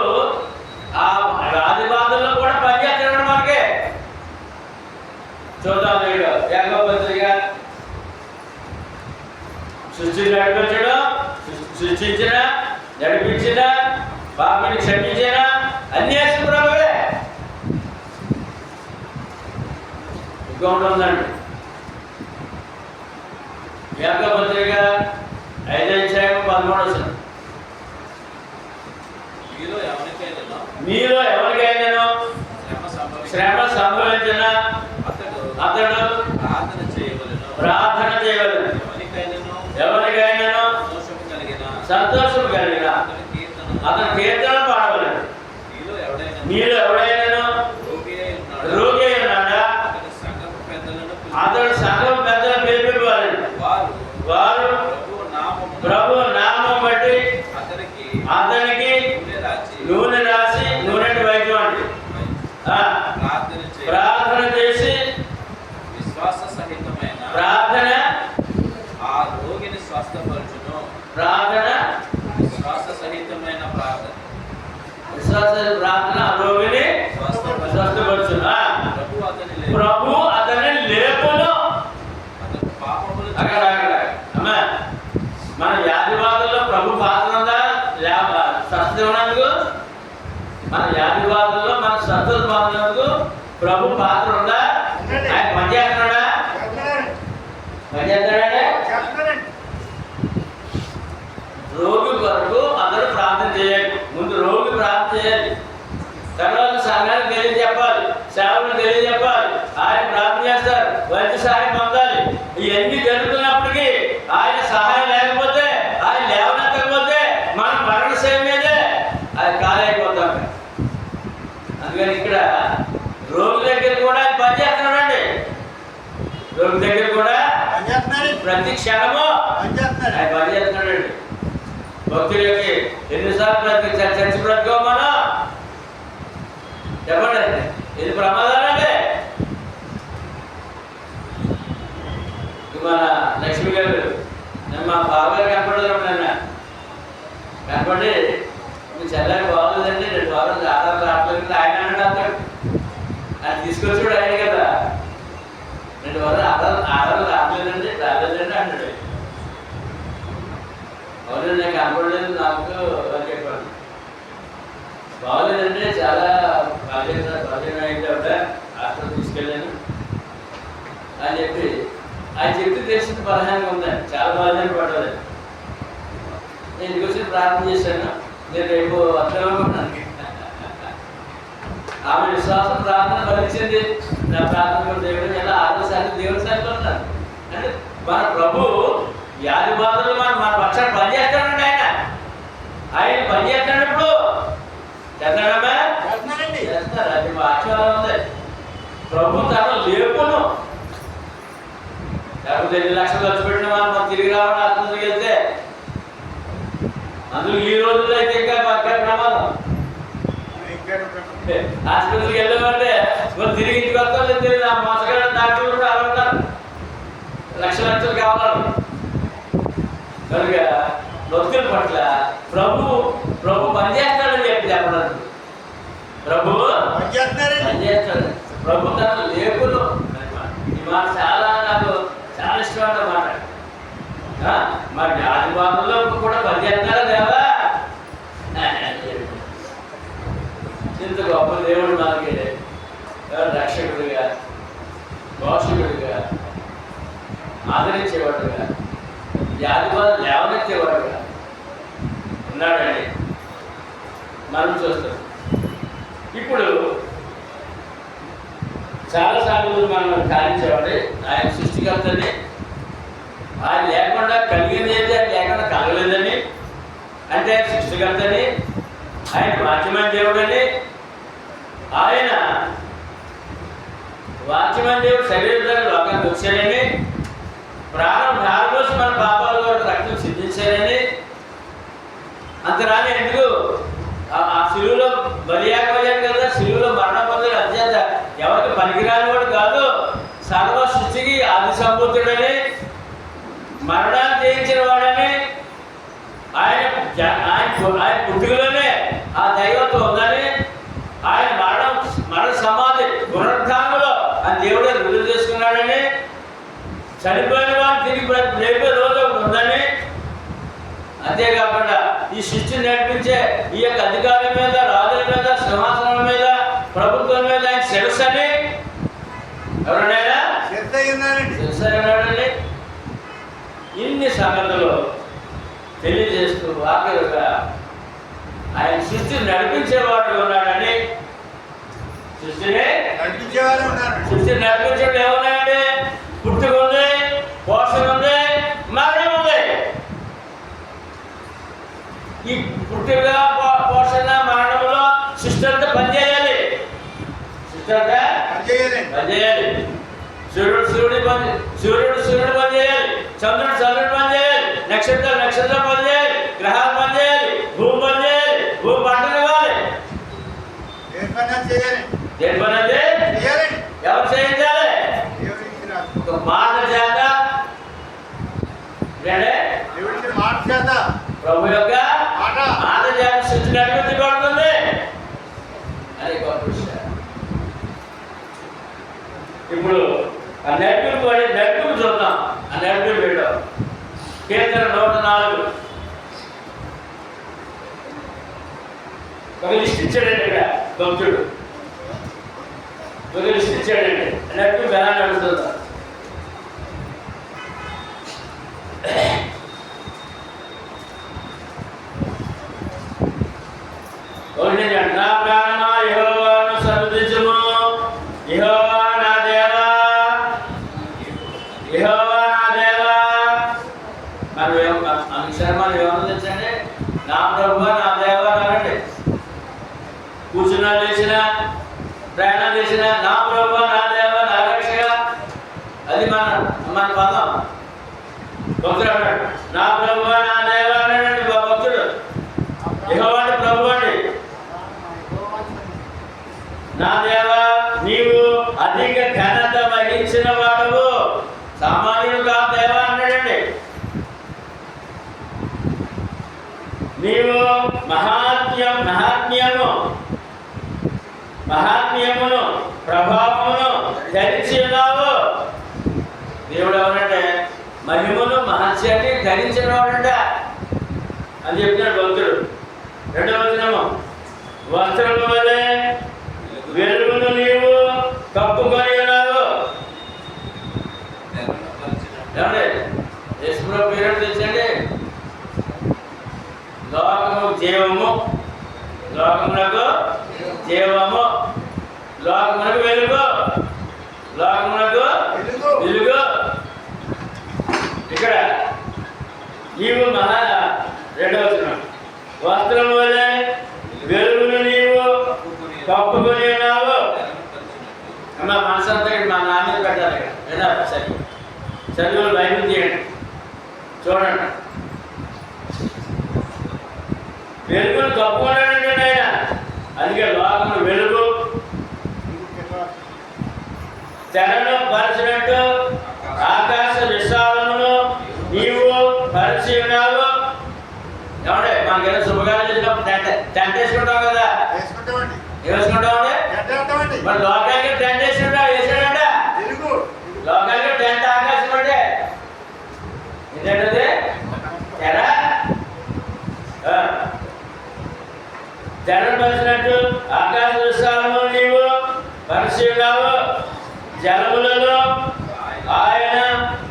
ఆ వ్యాధి బాధల్లో కూడా పనిచేస్తాడు మనకి. చూద్దాం. యాకోబు పత్రిక. సృష్టించిన నడిపించిన పాపిని క్షమించిన అన్ని ప్రభువే. ఇంకా ఉంటుందండి. యాకోబు పత్రిక 5వ అధ్యాయం 13వ వచనం. మీలో ఎవరికైనా శ్రమ సంభవించిన అతడు ప్రార్థన చేయవలెను. ఎవరికైనా సంతోషం కలిగిన అతను కీర్తన పాడవలెను. మీలో ఎవడైనా రోగి అయి ఉన్నాడా? అతడు సంఘం పెద్దలను పిలిపించవలెను. వారు ప్రభు నామం బట్టి అతనికి నూనె రాసి నూనె వైద్యం అంటే ప్రార్థన చేసి విశ్వాస సహితమైన ప్రార్థన ఆ రోగిని స్వస్థపరచును. ప్రార్థన విశ్వాస సహితమైన ప్రార్థన ఆ రోగిని స్వస్థపరచును. ప్రభు అతన్ని లేపును. అక్కడ అమ్మా మన వ్యాధి బాధల్లో ప్రభు పాత్ర ఉందా? స్వస్థ ఉన్నందుకు మన వ్యాధి బాధల్లో మన స్వస్థ బాధలకు ప్రభు పాత్ర ఉందా? ఆయన పనిచేస్తున్నాడా? రోగి కొరకు అందరూ ప్రార్థన చేయాలి. ముందు రోగి ప్రార్థన చేయాలి. తర్వాత సంఘానికి తెలియజెప్పాలి, సేవలను తెలియజెప్పాలి. ఆయన ప్రార్థన చేస్తారు, వైద్య సహాయం పొందాలి. ఇవన్నీ జరుగుతున్నప్పటికీ ఆయన సహాయం లేకపోతే, ఆయన లేవనెత్తకపోతే మనం మరణ సేవ మీదే అది కాలైపోతాం. అందుకని ఇక్కడ రోగి దగ్గర కూడా ఆయన పనిచేస్తున్నాడండి. రోగి దగ్గర కూడా ప్రతి క్షణము ఆయన పనిచేస్తున్నాడండి. భక్తులకి ఎన్నిసార్లు చర్చ బ్రతికో మనం చెప్పండి. ఇది ప్రమాదాలండి. మన లక్ష్మి గారు మా బావగారు కనపడదు. కనపడి మీ చెల్లెకి బాగోలేదండి, 2 వారాలు ఆధార్ రావట్లేదు ఆయన అన్నాడు. అతడు ఆయన తీసుకొచ్చాడు ఆయన కదా. 2 వారాలు ఆధార్ రాలేదండి అన్నాడు. అవునండి నాకు కనపడలేదు నాకు అని చెప్పాను. బాగోలేదండి, చాలా బాగా అయింది అవిడ, హాస్పిటల్ తీసుకెళ్ళాను అని చెప్పి ఆయన చెప్తే తెలిసింది. బలహీనంగా ఉందండి, చాలా బలహీన పడలేదు. నేను ఇంటికి వచ్చి ప్రార్థన చేశాను. నేను రేపు అర్థమనుకున్నాను. ఆమె విశ్వాసం ప్రార్థన ఫలించింది. నా ప్రార్థన కూడా దేవుడు ఎలా 6వ సార్లు దేవుడి సార్లు ఉన్నాను. అంటే మన ప్రభు వ్యాధి బాధలు మన పక్షాన పనిచేస్తాడండి. ఆయన పనిచేస్తాడు. ఇప్పుడు చేస్తాడమ్మా చేస్తారు. అది మా ఆశీర్వాదం ఉంది. ప్రభు తన లేపును. లేకపోతే 2 లక్షలు ఖర్చు పెట్టిన మనం తిరిగి రావడం ఆసుపత్రికి వెళ్తే అందులో ఈ రోజుల్లో అయితే ఇంకా ప్రమాదం. హాస్పిటల్కి వెళ్ళామంటే తిరిగి ఇంటికి వస్తాం తెలియదు. ఆ మోసగాడు డాక్టర్లు కూడా అడుగుతారు, లక్షలు కావాలి. కనుక భక్తుల పట్ల ప్రభు పనిచేస్తాడని చెప్పడానికి ప్రభు పనిచేస్తాడు. ప్రభు తన లేపును. ఈ మాట చాలా నాకు చాలా ఇష్టమైన మరి వ్యాధి బాధల్లో కూడా పనిచేస్తారా దేవా? ఇంత గొప్ప దేవుడు మనకి రక్షకుడిగా, పోషకుడిగా, ఆదరించేవాడుగా, వ్యాధి బాధ లేవనెత్తేవాడుగా ఉన్నాడండి. మనం చూస్తాం. ఇప్పుడు చాలాసార్లు మనం ధ్యానించేవాడి ఆయన సృష్టికర్తని, ఆయన లేకుండా కలిగింది ఏది, ఆయన లేకుండా కలగలేదని, అంటే సృష్టికర్తని, ఆయన వాచ్యమైన దేవుడని, ఆయన వాచ్యమైన దేవుడు శరీరం లోకానికి వచ్చాడని, ప్రాణం ధారపోసి మన పాపాల వరకు రక్తం సిద్ధించాడని, అంతరాని ఎందుకు ఆ శిలువలో బలియాగోయాడు కదా, శిలువలో మరణం పొందిన అత్యంత ఎవరికి పనికిరాని వాడు కాదు, సర్వ సృష్టికి ఆది సంపూర్ణుడని, మరణాన్ని జయించిన వాడని, ఆయన పుట్టుకలోనే ఆ దైవత్వం ఉందని, ఆయన మరణ సమాధి పునరుద్ధానంలో ఆ దేవుడే రుజువు చేసుకున్నాడని, చనిపోయిన వాడిని తిరిగి లేపే రోజు ఒకటి ఉందని, అంతేకాకుండా ఈ సృష్టిని నడిపించే ఈ యొక్క అధికారుల మీద, రాజుల మీద, సింహాసనం మీద, ప్రభుత్వం మీద ఆయన శిరస్సు అని, ఎవరైనా శిరస్సు. ఇన్ని సంగతులు తెలియజేస్తూ ఆఖరుగా ఆయన సృష్టిని నడిపించేవాడు ఉన్నాడని, సృష్టిని నడిపించేవాడు ఏమన్నాయండి? పుట్టుక ఉంది, పోషణ ఉంది, మరణం ఉంది. ఈ పుట్టుక, పోషణ, మరణంలో సృష్టి అంతా పనిచేయాలి. సృష్టి అంతా పనిచేయాలి. సూర్యుడు పనిచేయాలి, చంద్రుడు పనిచేయాలి, నక్షత్రం పనిచేయాలి, గ్రహాలు పనిచేయాలి, భూమి పనిచేయాలి, భూమి పంటలు ఇవ్వాలి. దేని పని అది ఎవరు చేయించాలి? ఒక మాట చేత, ప్రభు యొక్క మాట చేత సృష్టి నడిపించబడుతుంది అని గొప్ప విషయం. ఇప్పుడు ఆ నడిపింపు చూద్దాం. ఆ నడిపింపు ఏంటో కీర్తన 104 ఒక లిస్ట్ ఇచ్చాడండి. ఇక్కడ భక్తుడు ఒక లిస్ట్ ఇచ్చాడండి. నడిపింపు ఎలా నడుస్తుందా? నా ప్రాణమా యెహోవాను సన్నుతించుము, యెహోవా నా దేవా, యెహోవా నా దేవా. మనం ఏమన్నా తెచ్చండి? నా ప్రభువా నా దేవా అనండి. కూర్చున్నా లేచినా ప్రయాణం చేసినా నా ప్రభువా నా దేవా నా రక్షక, అది మన పదం. భక్తుడు అన్నాడు నా ప్రభువా నా దేవా అన్నాడండి. భక్తుడు యెహోవా ప్రభు అండి. నా దేవా నీవు అధిక ఘనత వహించిన వాడువు, సామాన్యుడు కా దేవా అన్నాడండి. నీవు మహాత్మ్యమును ప్రభావమును ధరించి ఉన్నావు. దేవుడు ఎవరంటే మహిమను మహత్యాన్ని ధరించిన వాడంట అని చెప్తున్నాడు భక్తుడు. రెండవ వచనము వస్త్రము వలె వెలుగును నీవు కప్పుకొని ఉన్నావు. ఏమండి యేసుప్రభు పేరు తెచ్చండి. లోకము జీవము, లోకమునకు జీవము, లోకమునకు వెలుగు, లోకమునకు వెలుగు. ఇక్కడ నీవు రెండవ వచనం వస్త్రము వలె వెలుగును నీవు కప్పుకొని ఉన్నావు. అమ్మ మనసంతా మా నాన్న పెట్టాలి. లేదా సరే చదువులు బైబిల్ తీయండి, చూడండి. వెలుగును కప్పుకున్నాడంటే ఆయన, అందుకే లోకము వెలుగు తెరను పరిచినట్టు ఆకాశ విశాలమును నీవు పరిచి ఉన్నావు. ఏమంటే మనకేదో శుభకార్యం చేసినప్పుడు టెంట్ వేసుకుంటాం కదా, వేసుకుంటామండి. మరి లోకానికి టెంట్ వేసాడంట. లోకానికి టెంట్ ఆకాశం అంటే ఏంటంటే జలములలో ఆయన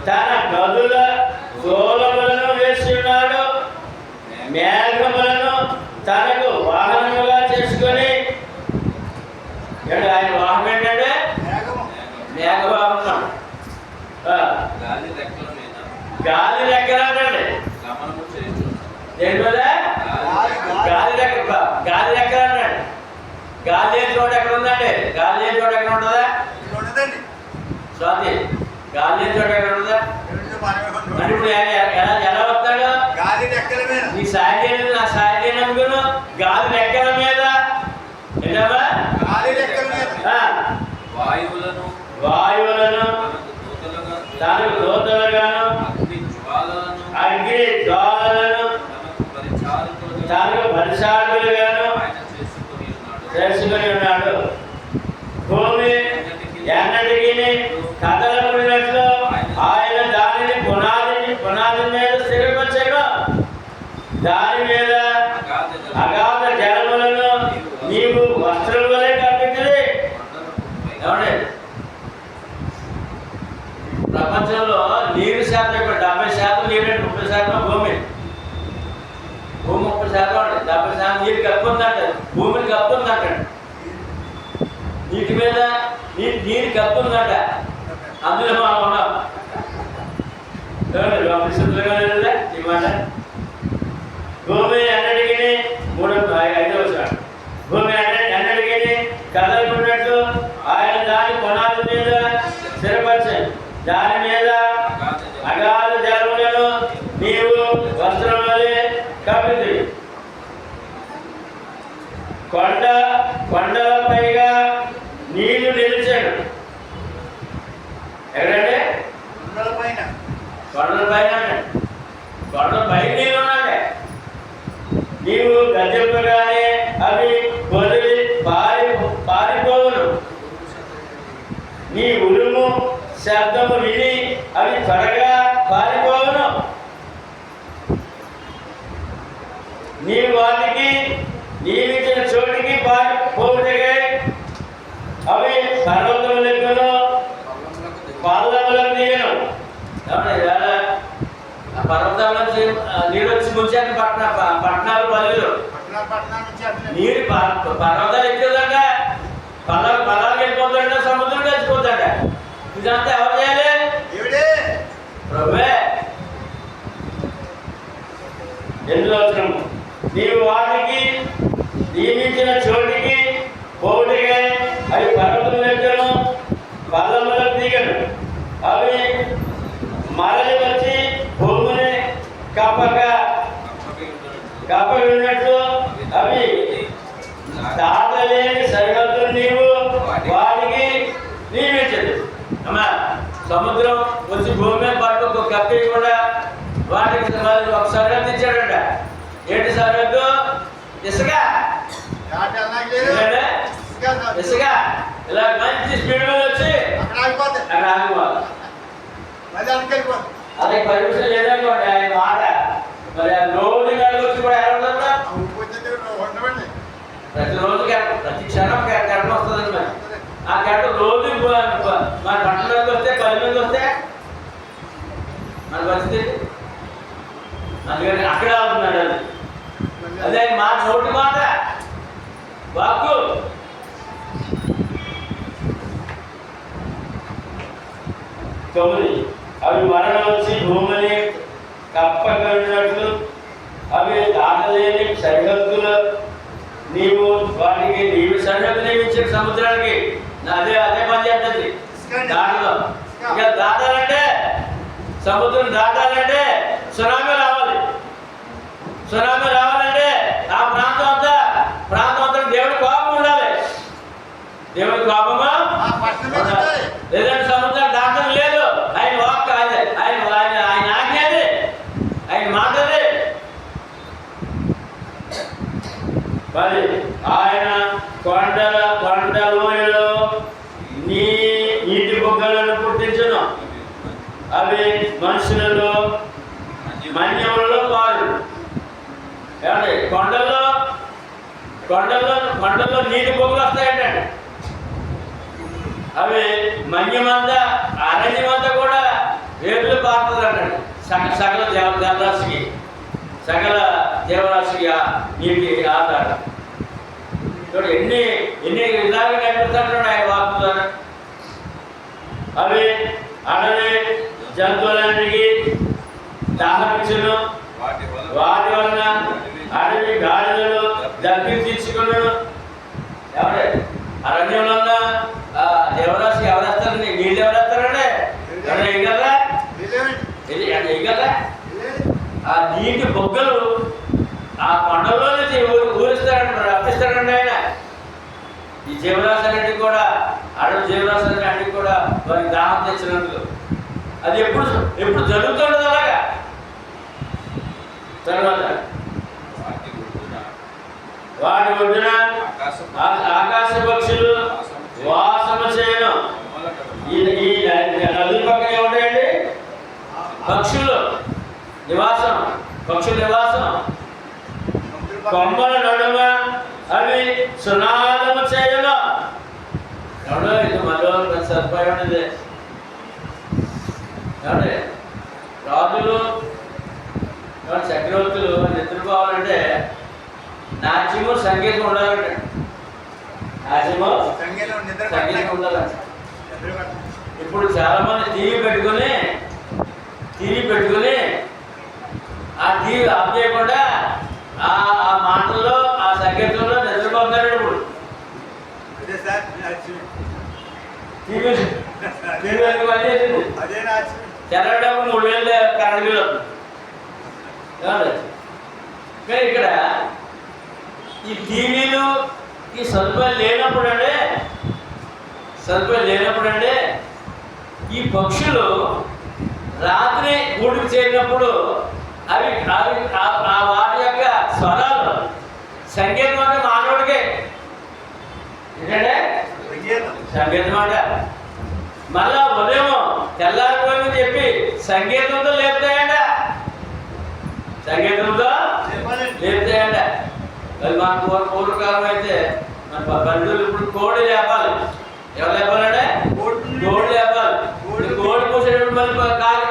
తన గదుల దూలములను వేసి ఉన్నాడు. మేఘములను తనకు వాహనముగా చేసుకొని, ఆయన వాహనం ఏంటంటే మేఘవాహనం. గాలి రెక్కల మీద గాలి లెక్కలండి గమనము చేయుచున్నాడు. దేని మీద గాలి లెక్క, గాలి లెక్కలండి. గాలి లేని చోట ఎక్కడ ఉందండి? గాలి లేని చోట ఎక్కడ ఉంటుందా స్వాతి? గాలి లేని చోట ఎక్కడ ఉంటుందా? అంటే ఇప్పుడు ఎలా వస్తాడు? నీ సాయి నా సాయి అనుకును గాలి లెక్కల మీద ఏంటమ్మా? వాయువులను వాయువులను తనకు దూతలుగాను, అగ్ని జ్వాలలను తనకు పరిచారకులుగాను చేసుకుని ఉన్నాడు. భూమి ఎన్నటికీ కదలబడినట్లు ఆయన దానిని పునాది మీద స్థిరపరచను. దాని మీద అగాధ జలములను నీవు వస్త్రం వలె కప్పించుడి. ఏమండి, ప్రపంచంలో నీరు శాతం ఇక్కడ 70% నీరు, 30% భూమి. భూమి 30% అండి, 70% నీరు కప్పుందంట. భూమిని కప్పుందంట. నీటి మీద నీరు కప్పుందంట. అందులో మనం ఉన్నాం. పరిశుద్ధంగా లేదా ఈ మాట? భూమి అన్నిటికీ 5వ భూమి అన్నిటికీ కదలకున్నట్టు ఆయన దాని పునాది మీద స్థిరపరచాడు. దాని మీద అగాధ జలములను నీవు వస్త్రం వలె కప్పిది. కొండల పైగా నీళ్లు నిలిచాడు. ఎక్కడంటే? కొండల పైన. కొండల పై నీళ్ళు ఉన్నాడే. నీవు గద్దెంపగానే అవి వదిలి పారిపోవును. నీ ఉరుము శబ్దము విని అవి త్వరగా పారిపోవును. నీవు వాటికి నీవిచ్చిన చోటికి పారిపోవుటకై అవి పర్వతములెక్కును, పల్లములకు దిగను. పర్వతంలో నీరు వచ్చి ముంచాక పట్టణాలు పల్లెలు నీరు పర్వతాలు ఎక్కుతుందంట. పల్లాలకు వెళ్ళిపోతుందంట, సముద్రం కలిసిపోతుందంట. ఇదంతా ఎవరు చేయాలి? ప్రభువే. ఎందులో నీవు వాటికి నియమించిన చోటికి పోటీగా అవి పర్వతం ఎక్కను, పల్లములకు దిగను. అవి మరలి వచ్చి భూమిని కప్పగా ఉన్నట్లు అవి దాటలేని సరిహద్దులు నీవు వాటికి నియమించదు. అమ్మా, సముద్రం వచ్చి భూమి మీద పట్టుకు కప్పి కూడా వాటికి ఒక సరిహద్దు ఇచ్చాడంట. ఏంటి సరిహద్దు? ఇసుక. ఇసుక ఇలా మంచి స్పీడ్ మీద వచ్చి అక్కడ ఆగిపోవాలి. అదే పర్మిషన్ లేదనుకోండి ఆయన మాట. మరి ఆ రోజు వచ్చి కూడా ఎలా ఉంటుందా? ప్రతిరోజు ప్రతి క్షణం కెరటం వస్తుందండి. మరి ఆ కెరటం రోజు మన పట్టణంలోకి వస్తే 10 మంది వస్తే మన పరిస్థితి. అందుకని అక్కడ అవుతున్నాడు. అది అదే మా నోటి మాట, వాక్కు. అవి మరణ వచ్చి భూమిని కప్పగలిగినట్లు అవి దాటలేని సరిహద్దులు నీవు వాటికి నీవు సరిహద్దు నియమించిన సముద్రానికి అదే పని చేస్తుంది. దాటలో ఇక దాటాలంటే, సముద్రం దాటాలంటే సునామీ రావాలి. సునామీ రావాలంటే ఆ ప్రాంతం అంతా దేవుడి కోపం ఉండాలి. దేవుడి కోపమా లేదంటే సముద్రం దాటం లేదు. ఆయన వాక్ ఆయన ఆజ్ఞది, ఆయన మాటది. మరి ఆయన కొండ లోయలో నీటి బుగ్గలను పుట్టించును. అవి మనుషులలో మన్యములలో పారు. ఏమండి, కొండల్లో నీటి బొగ్గలు వస్తాయంటండి. అవి మన్యమంతా అరణ్యమంతా కూడా వేపులు పారుతుంది అన్నాడు. సకల జలరాశికి సకల జీవరాశికి నీటి ఆధారం. చూడు ఎన్ని విధాలుగా కనిపిస్తాడు ఆయన వాక్కు ద్వారా. అవి అడవి జంతువులన్నిటికీ దాహమించును, వాటి వలన అడవి గాడిదలు దగ్గర తీసుకున్నాను. ఎవరే అరణ్యంలో ఉన్న దేవరాశి ఎవరేస్తారండి? నీళ్ళు ఎవరేస్తారండి? ఎవరైనా వేయగలరా? వేయగలరా? ఆ నీటి బొగ్గలు ఆ కొండల్లోనే ఊరిస్తాడండి, రప్పిస్తాడండి ఆయన. ఈ జీవరాశి అన్నింటికి కూడా అడవి జీవరాశి అన్నింటికి కూడా వారికి దాహం తెచ్చినందుకు అది ఎప్పుడు జరుగుతుండదు అలాగా. తర్వాత వాటి ఒడ్డున ఆకాశ పక్షులు వాసన చేయను. ఈ నదుల పక్కన ఏముంటాయండి? పక్షుల నివాసం. కొమ్మల నడుమ అవి సునాదము చేయను. ఎవడో ఇది మరో సరిపోయి ఉండేది. ఏమంటే రాజులు చక్రవర్తులు నిద్రపోవాలంటే నాట్యము సంగీతం ఉండాలంటే సంగీతం ఉండాలంట. ఇప్పుడు చాలా మంది టీవీ పెట్టుకుని ఆ టీవీ ఆఫ్ చేయకుండా ఆ మాటల్లో ఆ సంగీతంలో నిద్రపోతున్నారు. ఇప్పుడు టీవీ తెరవడం 3,000 కరెంట్ బిల్లు. కానీ ఇక్కడ ఈ టీవీలు ఈ సదుపాయాలు లేనప్పుడు అంటే ఈ పక్షులు రాత్రి గూడుకు చేరినప్పుడు అవి వాటి యొక్క స్వరాలు సంగీతం అంటే మానవుడికే ఏంటంటే సంగీతం మాట. మళ్ళా ఉదయం తెల్లారిపోయిందని చెప్పి సంగీతంతో లేపుతాయంట. అది మన పూర్వకాలం అయితే మన బంధువులు ఇప్పుడు కోడి లేపాలి. ఎవరు లేపాలంటే కోడి లేపాలి. కోడి పూసేటప్పుడు మళ్ళీ కాకి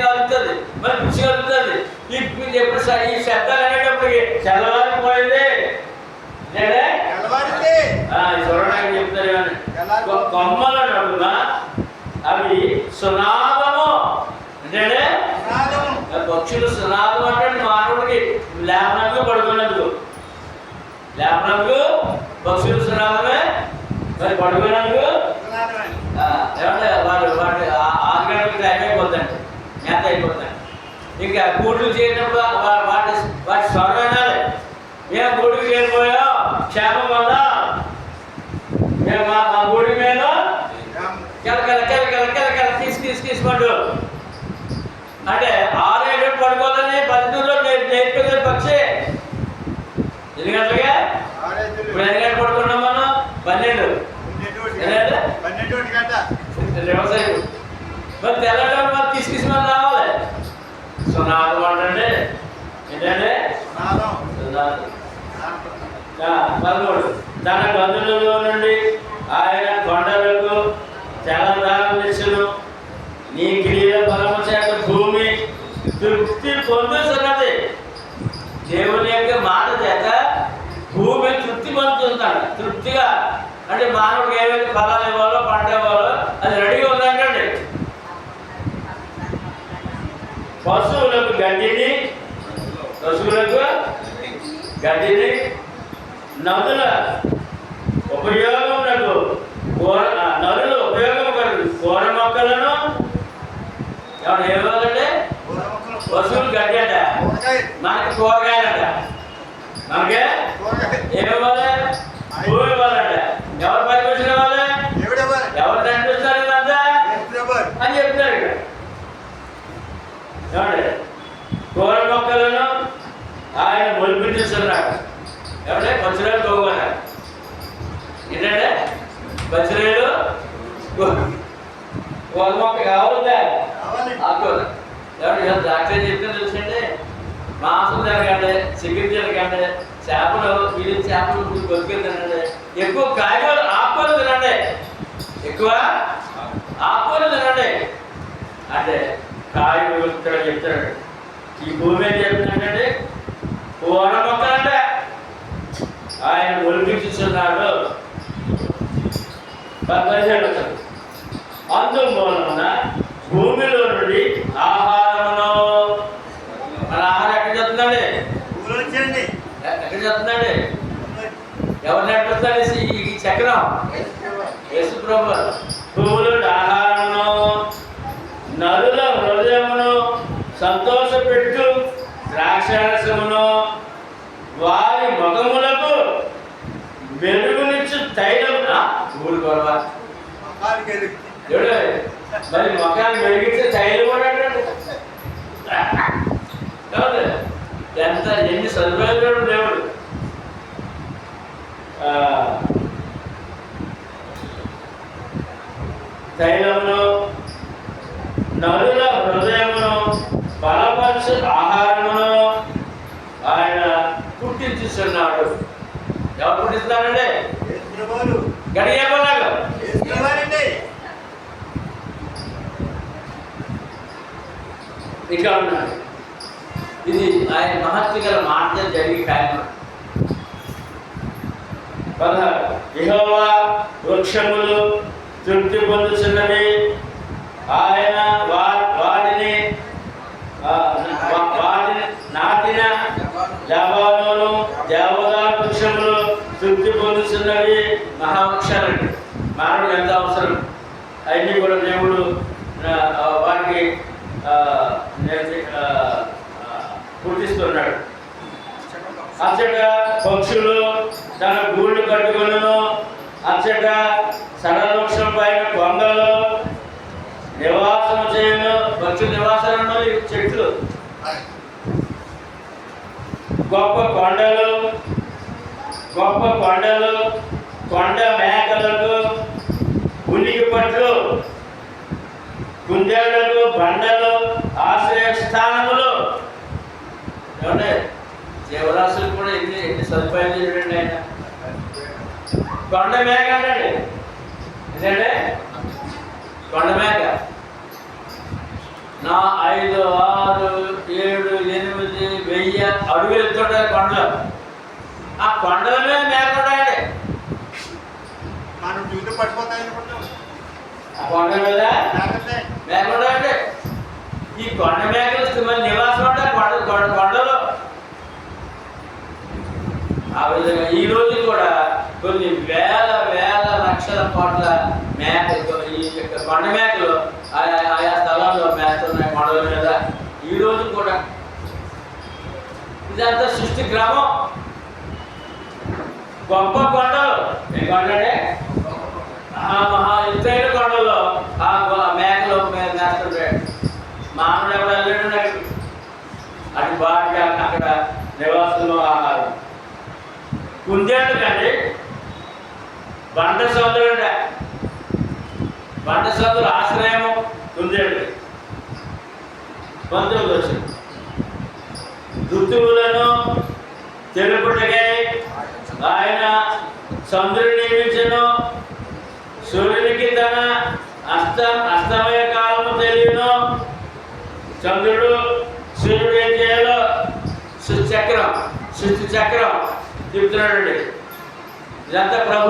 కలుగుతుంది, మళ్ళీ పిచ్చి కలుగుతుంది. ఎప్పుడు ఈ శబ్దాలు అనేటప్పటికి చల్లవారిపోయింది చూడడానికి చెప్తారు. కొమ్మల నడుమ అవి సునాదము అంటే పక్షులు సునాదం అంటే మానవుడికి లేపనంగా పడుకున్నందుకు పక్షులు సునాదమే. మరి పడుకున్నందుకు ఏమంటే వాటి 6 గంటలకు టైం అయిపోతుందండి, మేత అయిపోతుంది. ఇంకా గూడులు చేరినప్పుడు వాటి స్వరం వినాలి. మేము గూడుకు చేరిపోయాం క్షేమం వల్ల మేము మా గూడి మీద కెలకెల తీసుకుంటూ అంటే 6 గంటలకు పడుకోవాలని పల్లెటూరులో నేర్పేది పక్షి. 8 గంటలుగా ఇప్పుడు 8 గంటలు పడుకున్నాం మనం. 12 వ్యవసాయం మరి తెల్లడం మరి తీసుకొని రావాలి. సునాదం అంటే ఏంటంటే 13 తన గదులలో నుండి ఆయన కొండలకు జలధారం తెచ్చును. నీ క్రియల బలము చేత భూమి తృప్తి పొందుతున్నది. దేవుని యొక్క మాట చేత భూమి తృప్తి పొందుతుంటాడు. తృప్తిగా అంటే మానవుడికి ఏవైతే ఫలాలు ఇవ్వాలో పంట ఇవ్వాలో అది రెడీగా ఉందంటండి. పశువులకు గడ్డిని నదుల ఉపయోగమునకు నదుల ఉపయోగం కూర మొక్కలను ఎవరు ఏమివ్వాలంటే పశువులు గడ్డి అంట, మనకి కూరగాయలంట. మనకి ఏమివ్వాలి? భూమి ఇవ్వాలంట. ఎవరు పరిపోషణ ఇవ్వాలి? ఎవరు కనిపిస్తారు ఇదంతా అని చెప్తారు ఇక్కడ. ఏమండి కూర మొక్కలను ఆయన మొలిపించున్నాడు. ఎవరే పచ్చిరాయలు తోగుమన్నా ఏంటంటే పచ్చిరాయలు కూర మొక్క కావాలంటే ఆకుకూర. ఎవరు డాక్టర్ చెప్తే తెలుసండి, మాంసం తినకండి, చికెన్ తినకండి, చేపలు బొత్తుకెళ్ళి తినండి, ఎక్కువ కాయగూరలు ఆకుకూరలు తినండి. ఎక్కువ ఆకుకూరలు తినండి అంటే కాయలు ఇక్కడ చెప్తాడు. ఈ భూమి ఏం చెప్తున్నాడంటే కూర మొక్కలంటే ఆయన ఒలిపించుతున్నాడు. అందుమూలమున భూమిలో నుండి ఆహారమును, మన ఆహారం ఎక్కడ చెప్తున్నాడు? ఎక్కడ చెప్తున్నాడు? ఎవరు నడుపుతాడు ఈ చక్రం? యేసు ప్రభు. భూమిలో ఆహారమును, నరుల హృదయమును సంతోషపెట్టు ద్రాక్షారసమును, వారి ముఖములకు వెలుగునిచ్చు తైలమున ఊరు గొడవ. మరి ముఖాన్ని వెలిగించే తైలం కూడా అంటాడు. ఎంత ఎన్ని సదుపాయాలు దేవుడు. తైలమును, నరుల హృదయమును బలపరచు ఆహారమును ఆయన పుట్టించుతున్నాడు. ఎవరు పుట్టిస్తున్నారండి? గడియలాగా ఇట్లా ఉన్నాడు. ఇది ఆయన మహత్వ గల మాట జరిగి కార్యం. యెహోవా వృక్షములు తృప్తి పొందుతున్నవి, ఆయన వాటిని నాటిన లెబానోను దేవదారు వృక్షములు తృప్తి పొందుతున్నవి. మహావృక్షాలండి. మానవుడు ఎంత అవసరం, అవన్నీ కూడా దేవుడు వాటికి పుట్టిస్తున్నాడు. అచ్చట పక్షులు తన గూళ్ళు కట్టుకును, అచ్చట సరవృక్షం పైన కొంగలు నివాసం చేయను. పక్షులు నివాసాలు చెట్లు, గొప్ప కొండలు కొండ మేకలకు, ఉనికి పట్లు, కుందేళ్లకు బండలు ఆశ్రయ స్థానములు. ఏమంటే జీవరాశులు కూడా ఎన్ని సదుపాయాలు చూడండి. ఆయన కొండ మేక అండి. ఎందుకంటే కొండ మేక 5, 6, 7, 8, 1000 అడుగులు ఎత్తుంటాయి కొండలు. ఆ కొండల మీద మేక ఉంటాయండి. ఆ కొండ మీద మేక ఉంటాయండి. ఈ కొండ మేకలు మన నివాసం ఉంటాయి కొండలు. ఆ విధంగా ఈ రోజు కూడా కొన్ని వేల లక్షల కోట్ల మేక ఈ కొండ మేకలు ఆయా స్థలాల్లో మేస్తున్నాయి కొండల మీద. ఈ రోజు కూడా ఇదంతా సృష్టి క్రమం. గొప్ప కొండలు ఏంటంటే మహా ఎత్తైన కొండల్లో ఆ మేకలు మేస్తుంటాయి. మానవుడు ఎవరు వెళ్ళాడు అటు బాగా అక్కడ నివాసంలో ఆహారం. కుందేళ్ళు కండి బండ సోదరుడు ఆశ్రయము కుందేళ్ళు. పంతులకు వచ్చింది. ఋతువులను తెలుపుటకై ఆయన చంద్రుని నియమించను, సూర్యునికి తన అస్తమయ కాలము తెలియను. చంద్రుడు సూర్యుడు ఏం చేయాలో సృష్టి చక్రం చెప్తున్నాడండి. ఇదంతా ప్రభు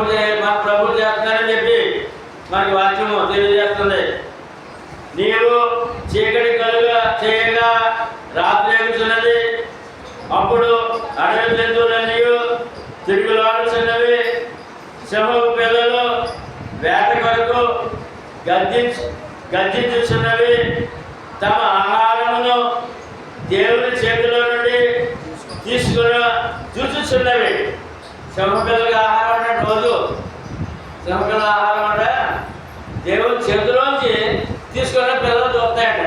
చేస్తున్నారని చెప్పి మనకి వాక్యము తెలియజేస్తుంది. నీవు చీకటి కలుగా చేయగా రాత్రి ఎగుతున్నది, అప్పుడు అడవి జంతువులన్నీ తిరుగులాడుతున్నవి. సింహపు పిల్లలు వేట కొరకు గర్జించుచున్నవి. తమ ఆహారమును దేవుని చేతిలో నుండి చూచుచున్నవి. సింహపిల్లలకి ఆహారం అంటే రోజు సింహపిల్లల ఆహారం అంటే దేవుని చేతిలోంచి తీసుకున్న పిల్లలు చూస్తాయంట.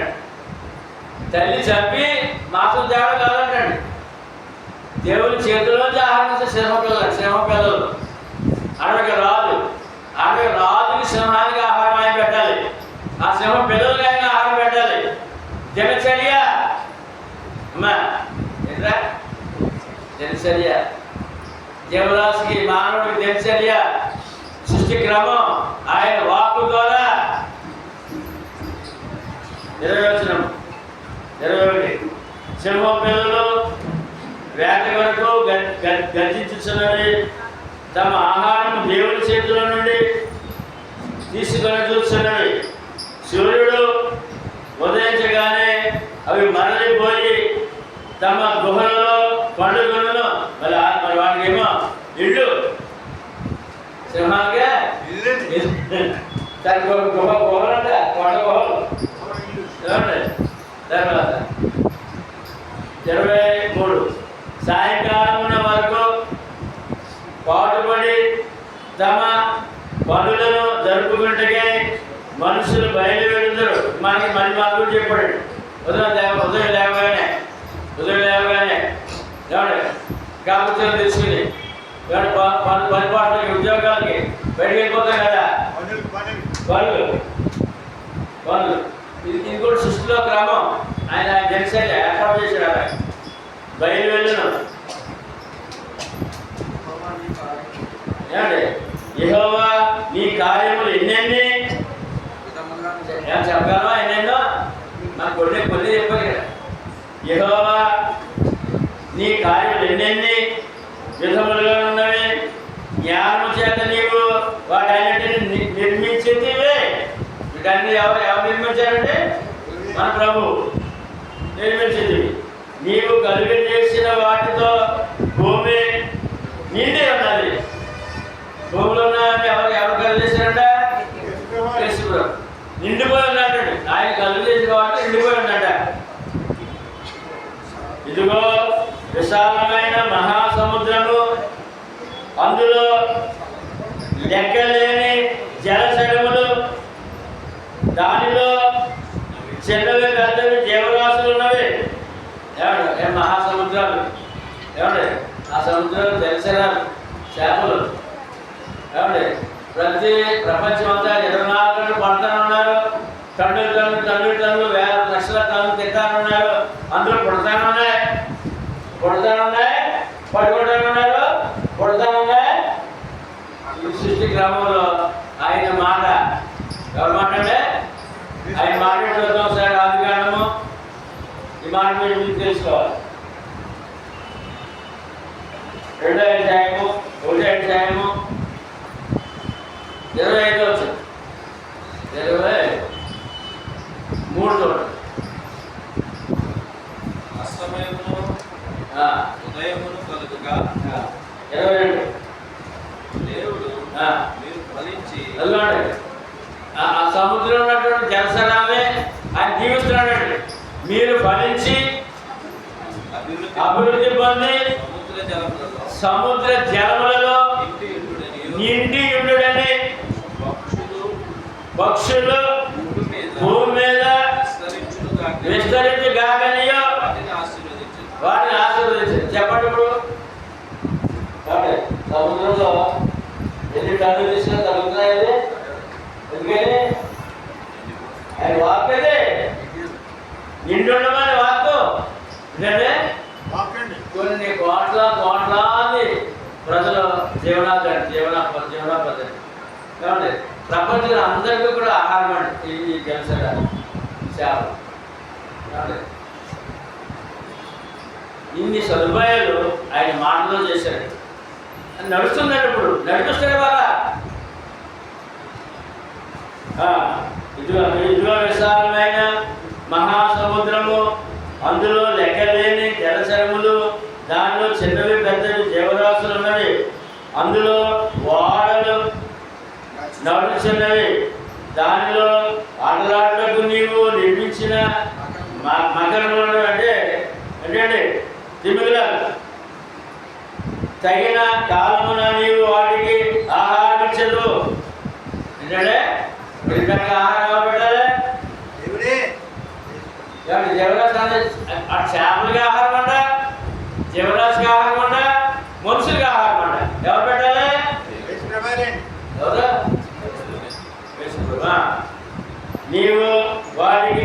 తల్లి చంపి మాసం తేడా కాదంటండి. దేవుని చేతిలోంచి ఆహారం ఇచ్చే సింహపిల్లలు. అడవికి రాజుకి సింహానికి ఆహారం ఆయన పెట్టాలి. ఆ సింహ పిల్లలకి ఆయన ఆహారం పెట్టాలి. దినచర్య అమ్మా ఏంట్రా దినచర్య. జీవరాశికి మానవుడికి దినచర్య సృష్టి క్రమం. ఆయన వాక్కు 20 21 సింహం పిల్లలు వేట వరకు గర్జించుచున్నవి, తమ ఆహారం దేవుని చేతుల నుండి తీసుకొని చూస్తున్నవి. సూర్యుడు ఉదయించగానే అవి మరలిపోయి తమ గుహలలో పండుగలను మరి వాటికి ఏమో ఇళ్ళు సింహాలుగా దానికి ఒక గుహలంట కొండ గుహలు. తర్వాత 23 సాయంకాలమున వరకు పాటుపడి తమ పనులను జరుపుకుంటే మనుషులు బయలువెళ్తారు. మనకి మాకు చెప్పాడు ఉదయం లేవగానే ఏమంటే కాపులు తీసుకుని పని పాటలకి ఉద్యోగాలకి బయటకు వెళ్ళిపోతాం కదా వాళ్ళు ఇది కూడా సృష్టిలో క్రమం. ఆయన జనసేన ఏర్పాటు చేశాడు. ఆయన బయలు వెళ్ళను ఏమండి యెహోవా నీ కార్యములు ఎన్నెన్ని చెప్పగలవా? ఎన్నెన్నో నాకు కొన్ని చెప్పారు కదా. యెహోవా నీ కార్యములు ఎన్నెన్ని విధములుగా ఉన్నవి, జ్ఞానము చేత నీవు వాటన్నిటిని నిర్మించితివే. వీటన్ని ఎవరు నిర్మించారంటే మన ప్రభు నిర్మించింది. నీవు కలుగు చేసిన వాటితో భూమి నిండి ఉన్నది. భూమిలో ఉన్న ఎవరు కలుగు చేశారంట? నిండిపోయి ఉన్నాడు. ఆయన కలుగు చేసిన వాటి నిండిపోయి ఉన్నాడ. ఇదిగో విశాలమైన మహాసముద్రము, అందులో లెక్కలేని జలశరములు, దానిలో చిన్నవి పెద్దవి జీవరాశులు ఉన్నవి. ఏమంటే మహాసముద్రాలు, ఏమంటే ఆ సముద్రాలు జలశరాలు, చేపలు. ఏమంటే ప్రపంచం అంతా 24 గంటలు పడతానే ఉన్నారు. టన్నులు వేల లక్షల టన్నులు తింటానున్నారు. అందులో పుడతానున్నాయి, పడుకోవడానున్నారు. ఈ సృష్టి క్రమంలో ఆయన మాట, ఎవరి మాట అంటే ఆయన మాట చూద్దాం సార్. ఆదికాండము ఈ మాట మీరు తెలుసుకోవాలి. 2వ అధ్యాయము 1వ అధ్యాయము 25 వచ్చింది. 23 అస్తమయమును ఉదయమును కలుగుగా 22 దేవుడు మీరు ఫలించి ఆ సముద్రంలో ఉన్నటువంటి జలసరాలే ఆయన జీవిస్తున్నాడండి. మీరు ఫలించి అభివృద్ధి పొంది సముద్ర జలములలో నిండి ఉండుడని పక్షులు భూమి మీద విస్తరించుగాకనియో వాటిని ఆశీర్వదించారు. చెప్పండి ఇప్పుడు సముద్రంలో ఎన్ని టన్నులు తీసినా తగ్గుతున్నాయి. ఎందుకని ఆయన వాక్ అదే నిండుండమని వాక్కు. ఎందుకంటే కొన్ని కోట్లాది ప్రజలు జీవన పద్ధతి ఏమంటే ప్రపంచంలో అందరికీ కూడా ఆహారం అండి ఈ జలసర చేపలు. ఇన్ని సదుపాయాలు ఆయన మాటలో చేశాడు. నడుస్తున్నాడు. ఇప్పుడు నడిపిస్తాడు వాళ్ళ. ఇదిగో విశాలమైన మహాసముద్రము, అందులో లెక్కలేని జలశరములు, దానిలో చిన్నవి పెద్దవి జీవరాశులు ఉన్నవి. అందులో ఓడలు నడుచున్నవి. దానిలో ఆటలాటకు నీవు నిర్మించిన మకరములను అంటే తిమింగలాలు తగిన కాలమున నీవు వాటికి ఆహారం ఇచ్చదు. ఏంటంటే ఆహారం ఎవరు పెట్టాలి? జీవరాశి చేపలకి ఆహారం అంట, జీవరాశికి ఆహారం అంట, మనుషులకి ఆహారం అంట. ఎవరు పెట్టాలి? ఎవరు? నీవు వాటికి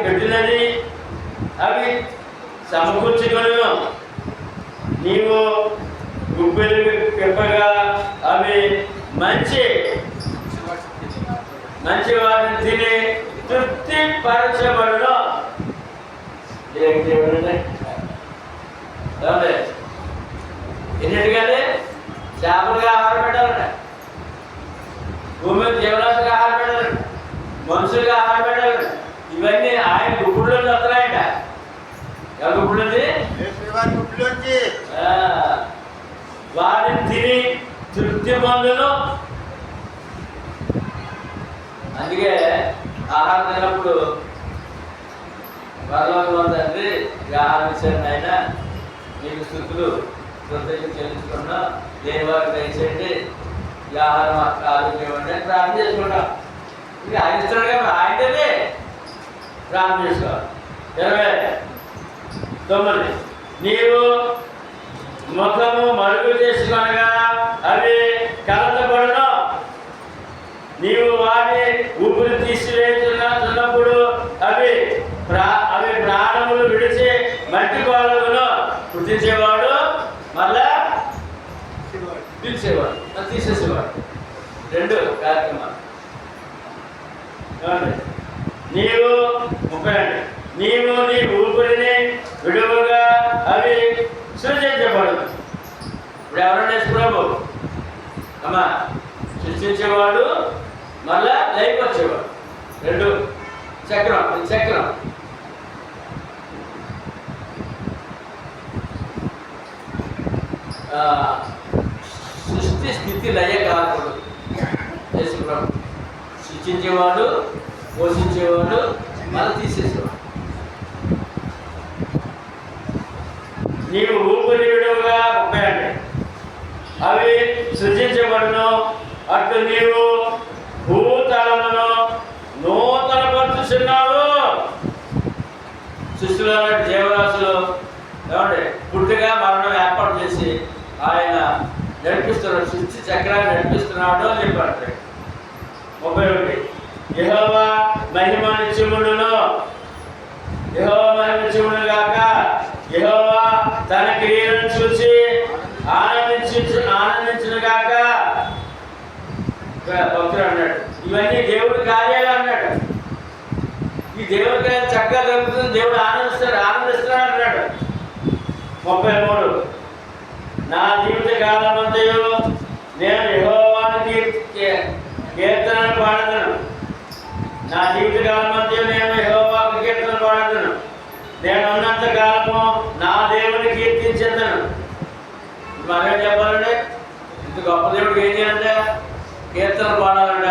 పెట్టినది అవి సమకూర్చుకొను. నీవు గుప్పెలు పెప్పగా అవి మంచి మంచి వారిని తిని తృప్తి పరచబడును. ఎన్నిటికంటే చేపలుగా ఆహారం పెట్టాలంట, భూమి జీవరాశిగా ఆహారం పెట్టాలంట, మనుషులుగా ఆహారం పెట్టాలంట. ఇవన్నీ ఆయన గుప్పుడులో వస్తున్నాయంట. ఎవరి గుప్పుడుంది? వాటిని తిని తృప్తి పొందును. అందుకే ఆహారం తిన్నప్పుడు పరలోకంలో తండ్రి ఈ ఆహారం ఇచ్చారు ఆయన, మీకు స్థుతులు కృతజ్ఞతలు చెల్లించుకున్నా, దేని వారికి దయచేయండి, ఈ ఆహారం ఆరోగ్యం ఇవ్వండి అని ప్రార్థన చేసుకుంటాం. ఇది ఆయన ఇస్తున్నాడు కదా, ఆయనదే ప్రార్థన చేసుకోవాలి. 29 నీవు ముఖము మరుగు చేసుకొనగా అవి కలతపడును. నీవు వాటి ఊపిరి తీసివేస్తున్నప్పుడు అవి ప్రాణములు విడిచి మట్టి పాలకును. పుట్టించేవాడు మళ్ళా పిలిచేవాడు, తీసేసేవాడు. 2 కార్యక్రమాలు. నీవు 30 నీవు నీ ఊపిరిని విడువగా అవి సృజించబడు. ఇప్పుడు ఎవరైనా ప్రభు అమ్మా సృష్టించేవాడు మళ్ళా లైఫ్ వచ్చేవాడు. 2 చక్రం. చక్రం సృష్టి స్థితి లయ కారకుడు యేసు ప్రభు. సృష్టించేవాడు, పోషించేవాడు, మళ్ళీ తీసేసేవాడు. నీవు ఊపిరి విడువగా 30 అవి సృజించబడును. అటు నీవు భూతలమును నూతనపరుచుచున్నావు. సృష్టిలో జీవరాశులు ఏమంటే పుట్టుగా మరణం ఏర్పాటు చేసి ఆయన నడిపిస్తున్నాడు, సృష్టి చక్రాన్ని నడిపిస్తున్నాడు అని చెప్పాడు. 31 యెహోవా మహిమ నిత్యముండును. యెహోవా మహిమ నిత్యముండును గాక. యెహోవా తన క్రియలను చూసి ఆనందించును గాక. భక్తుడు అన్నాడు, ఇవన్నీ దేవుడి కార్యాలు అన్నాడు. ఈ దేవుడి కార్యాలు చక్కగా జరుగుతుంది, దేవుడు ఆనందిస్తున్నాడు అన్నాడు. 33 నా జీవిత కాలమంతయు నేను యెహోవానికి కీర్తనలు పాడదును. నా జీవిత కాలమంతయు నేను యెహోవాకు కీర్తనలు పాడదును. నేను ఉన్నంత కాలము నా దేవుని కీర్తించేదను. మరేం చెప్పాలంటే, ఇంత గొప్ప దేవుడికి ఏం చేయాలంట? కీర్తనలు పాడాలంట,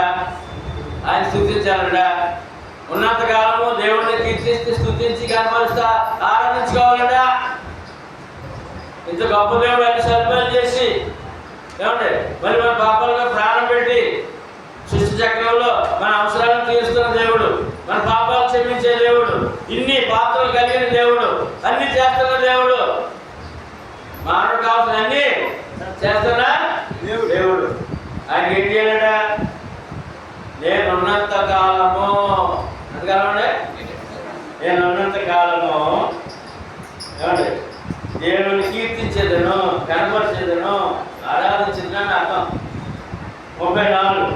ఆయన స్తుతించాలంట. ఉన్నంత కాలము దేవుడిని కీర్తిస్తూ స్తుతించి కనపరుస్తా ఆరాధించుకోవాలంట. ఇంత గొప్ప దేవుడు అన్ని సదుపాయాలు చేసి ఏమంటే మరి మన పాపాలుగా ప్రాణం పెట్టి సృష్టి చక్రంలో మన అవసరాలను తీరుస్తున్న దేవుడు, మన పాపాలు క్షమించే దేవుడు, ఇన్ని పాత్రలు కలిగిన దేవుడు, అన్ని చేస్తున్న దేవుడు, మానవుడు కావాల్సిన అన్ని చేస్తున్న దేవుడు. ఆయన ఏం చేయాలట? నేనున్నంత కాలము అంతకాలమండి, నేనున్నంత కాలము ఏమండి దేవుని కీర్తించేదను, కనపరిచేదను, ఆరాధించేదని అర్థం. 34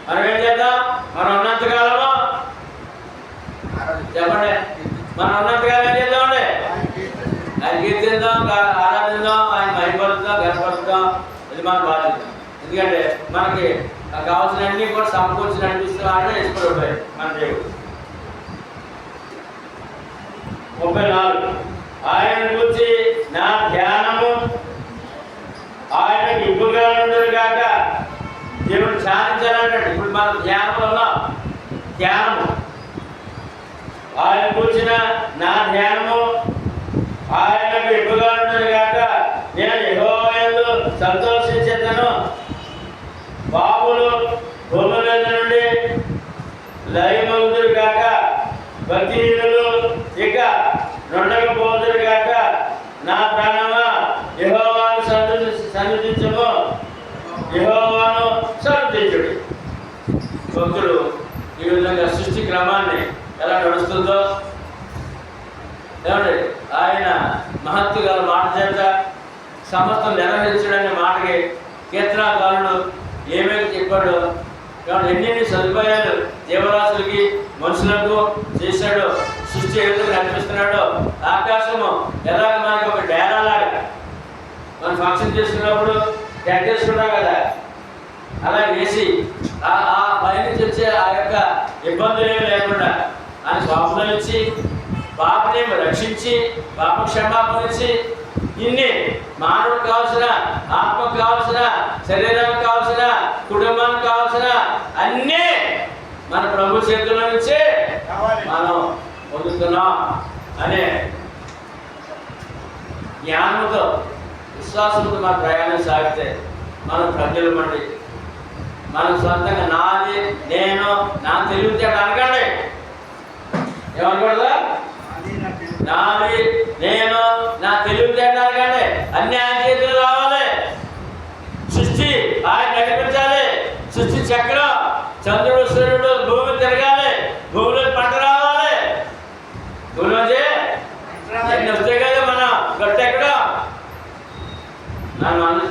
మనం ఏం చేద్దాం? మనం ఉన్నంతకాలము చెప్పండి, మనం ఉన్నంతకాలం ఏం చేద్దామండి? ఆయన కీర్తిద్దాం, ఆరాధిద్దాం, ఆయన మహిమపరుద్దాం, కనపరుద్దాం. ఇది మన బాధ్యత. ఎందుకంటే మనకి కావాల్సిన అన్ని కూడా సమకూర్చి నడిపిస్తూ ఆయన ఇష్టపడిపోయాయి మన దేవుడు. 34 ఆయన గురించి నా ధ్యానము ఆయనకు ఇప్పుగా ఉండదు కాక. దేవుడు ధ్యానించాలంటాడు. ఇప్పుడు మనం ధ్యానంలో ఉన్నాం. ధ్యానము ఆయన కూర్చిన నా ధ్యానము ఆయనకు ఇప్పుగా ఉండదు కాక. నేను యెహోవా యందు సంతోషించేదను. పాపులు భూమి మీద నుండి లయమవుదురు కాక. భక్తిహీనులు ఇక నుండకపోదురు కాక. నా ప్రాణమా యెహోవాను సన్నిధించుము, యెహోవాను సన్నిధించుడి. భక్తుడు ఈ విధంగా సృష్టి క్రమాన్ని ఎలా నడుస్తుందో ఏమండి ఆయన మహత్తు గల మాట చేత సమస్తం నెరవేర్చడనే మాటకి కీర్తనాకారుడు ఏమేమి చెప్పాడో కాబట్టి ఎన్ని సదుపాయాలు జీవరాశులకి మనుషులకు చేశాడో, సృష్టి ఏ విధంగా నడిపిస్తున్నాడో, ఆకాశము ఎలాగ మనకి ఒక డేరా లాగా మనం ఫంక్షన్ చేసుకున్నప్పుడు టెంట్ చేసుకుంటాం కదా, అలా వేసి ఆ పైనుంచి వచ్చే ఆ యొక్క ఇబ్బందులు ఏమి లేకుండా ఆయన స్వాములు ఇచ్చి పాపని రక్షించి పాప క్షమాపణ ఇచ్చి ఇన్ని మానవుడికి కావాల్సిన, ఆత్మకు కావాల్సిన, శరీరానికి కావాల్సిన, కుటుంబానికి కావాల్సిన అన్నీ మన ప్రభు చేతుల్లో నుంచే మనం పొందుతున్నాం అనే జ్ఞానంతో విశ్వాసంతో మన ప్రయాణం సాగితే మనం ప్రజలమండి. మనం సొంతంగా నాది, నేను, నా తెలివితేట అనకండి. ఏమనకూడదు? నాది, నేను, నా తెలివితేట అనకండి. అన్ని ఆయన చేతులు రావాలి. సృష్టి ఆయన నడిపించాలి. సృష్టి చక్రం, చంద్రుడు సూర్యుడు భూమి తిరగాలి, భూమిలో పంట రావాలి. భూమిలోంచి ఎన్ని వస్తాయి కదా మనం గట్టెక్కడ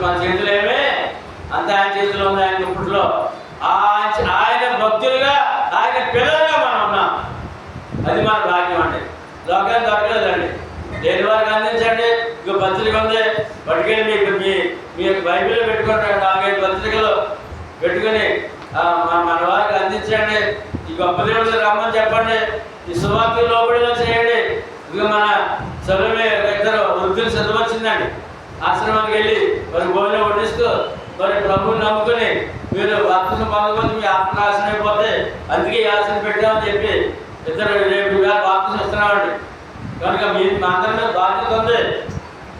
మన చేతులు ఏమి అంత ఆయన చేతిలో ఉంది. ఆయన ఇప్పట్లో ఆయన భక్తులుగా, ఆయన పిల్లలుగా మనం ఉన్నాం. అది మన భాగ్యం అండి. లోకాన్ని దొరకలేదండి. లేని వారికి అందించండి. ఇక పత్రిక ఉంది, పట్టుకెళ్ళి మీ యొక్క బైబిల్లో పెట్టుకుంటారు. 4-5 పత్రికలు పెట్టుకుని మన వారికి అందించండి. ఈ గొప్ప దేవుడు రమ్మని చెప్పండి. ఈ సువార్తకు లోబడిలో చేయండి. ఇక మన సభమే ఇద్దరు వృద్ధులు చదువు వచ్చిందండి. ఆశ్రమానికి వెళ్ళి మరి భోజనం వడ్డిస్తూ మరి ప్రభువుని నమ్ముకుని మీరు ఆత్మను పొందకపోతే మీ ఆత్మ నాశనం అయిపోతే అందుకే ఈ ఆశను పెట్టామని చెప్పి ఇద్దరు రేపు బాప్తిసం ఇస్తున్నామండి. కనుక మా అందరి మీద బాధ్యత ఉంది.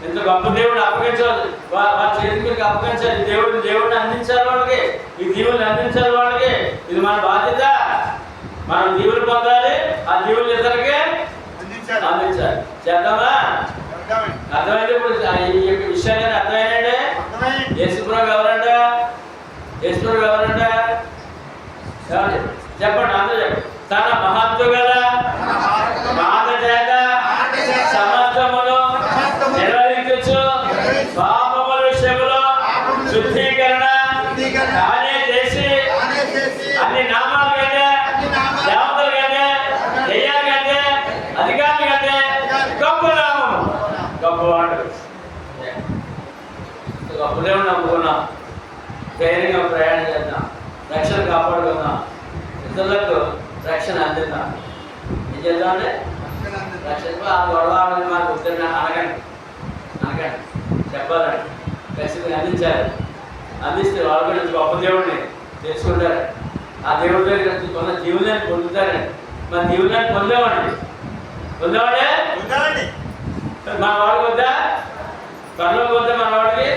ఇంత గొప్ప దేవుడిని అప్పగించాలి, వాళ్ళ చేతి మీకు అప్పగించాలి. దేవుడిని అందించాలి వాళ్ళకి, ఈ దీవుల్ని అందించాలి వాళ్ళకి. ఇది మన బాధ్యత. మనం దీవులు పొందాలి, ఆ దీవులు ఇద్దరికి అందించాలి. చేద్దామా? అర్థమైంది. ఇప్పుడు ఈ యొక్క విషయాన్ని అర్థమైనండి. యేసుప్రభు ఎవరంట? యేసుప్రభు ఎవరంట? చెప్పండి, అందరూ చెప్పండి. తన మహత్వ గల మాట చేత సమస్తమును నిర్వహించు, పాపముల విషయంలో శుద్ధీకరణ తానే చేసి అన్ని నామాల కంటే, దేవతల కంటే, దెయ్యాల కంటే, అధికారుల కంటే గొప్ప నామం, గొప్పవాడు. గొప్ప దేవుడు నమ్ముకున్నాం. ధైర్యంగా ప్రయాణం చేద్దాం, రక్షణ కాపాడుకుందాం, ఇతరులకు రక్షణ అందిద్దాం. ఏం చేద్దామంటే రక్షణ గొడవ మాకు వద్దని అనకండి, చెప్పాలండి. ఖచ్చితంగా అందించాలి. అందిస్తే వాళ్ళు కూడా గొప్ప దేవుడిని తెలుసుకుంటారు. ఆ దేవుడి దగ్గర కొన్న జీవనాన్ని పొందుతారండి. మన జీవనాన్ని పొందామండి. మన వాడికి వద్దా? పనులకు వద్దా మన వాడికి?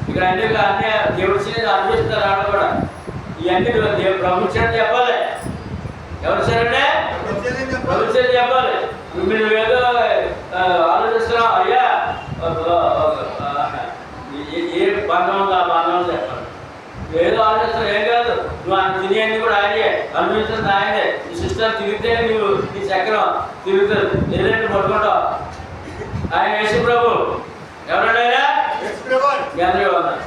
ఇక్కడ అన్ని దేవుడి చేసి అనిపిస్తారు. వాళ్ళు కూడా ఇవన్నీ ప్రభు ఇచ్చాడని చెప్పాలి. ఎవరు ఇచ్చారంటే ప్రభు ఇచ్చారని చెప్పాలి. మీరు ఏదో ఆలోచిస్తున్నావు, అయ్యా ఏ బంధం ఉందో ఆ బంధం చెప్పాలి. ఏదో ఆలోచిస్తున్నావు, ఏం కాదు. నువ్వు తినేది కూడా ఆయనే, అనుభవించింది ఆయనే. ఈ సిస్టమ్ తిరిగితేనే నువ్వు ఈ చక్రం తిరుగుతుంది. ఏదైనా పట్టుకుంటావు. ఆయన యేసు ప్రభు. ఎవరండి ఆయన? మీ అందరూ ఉన్నారు.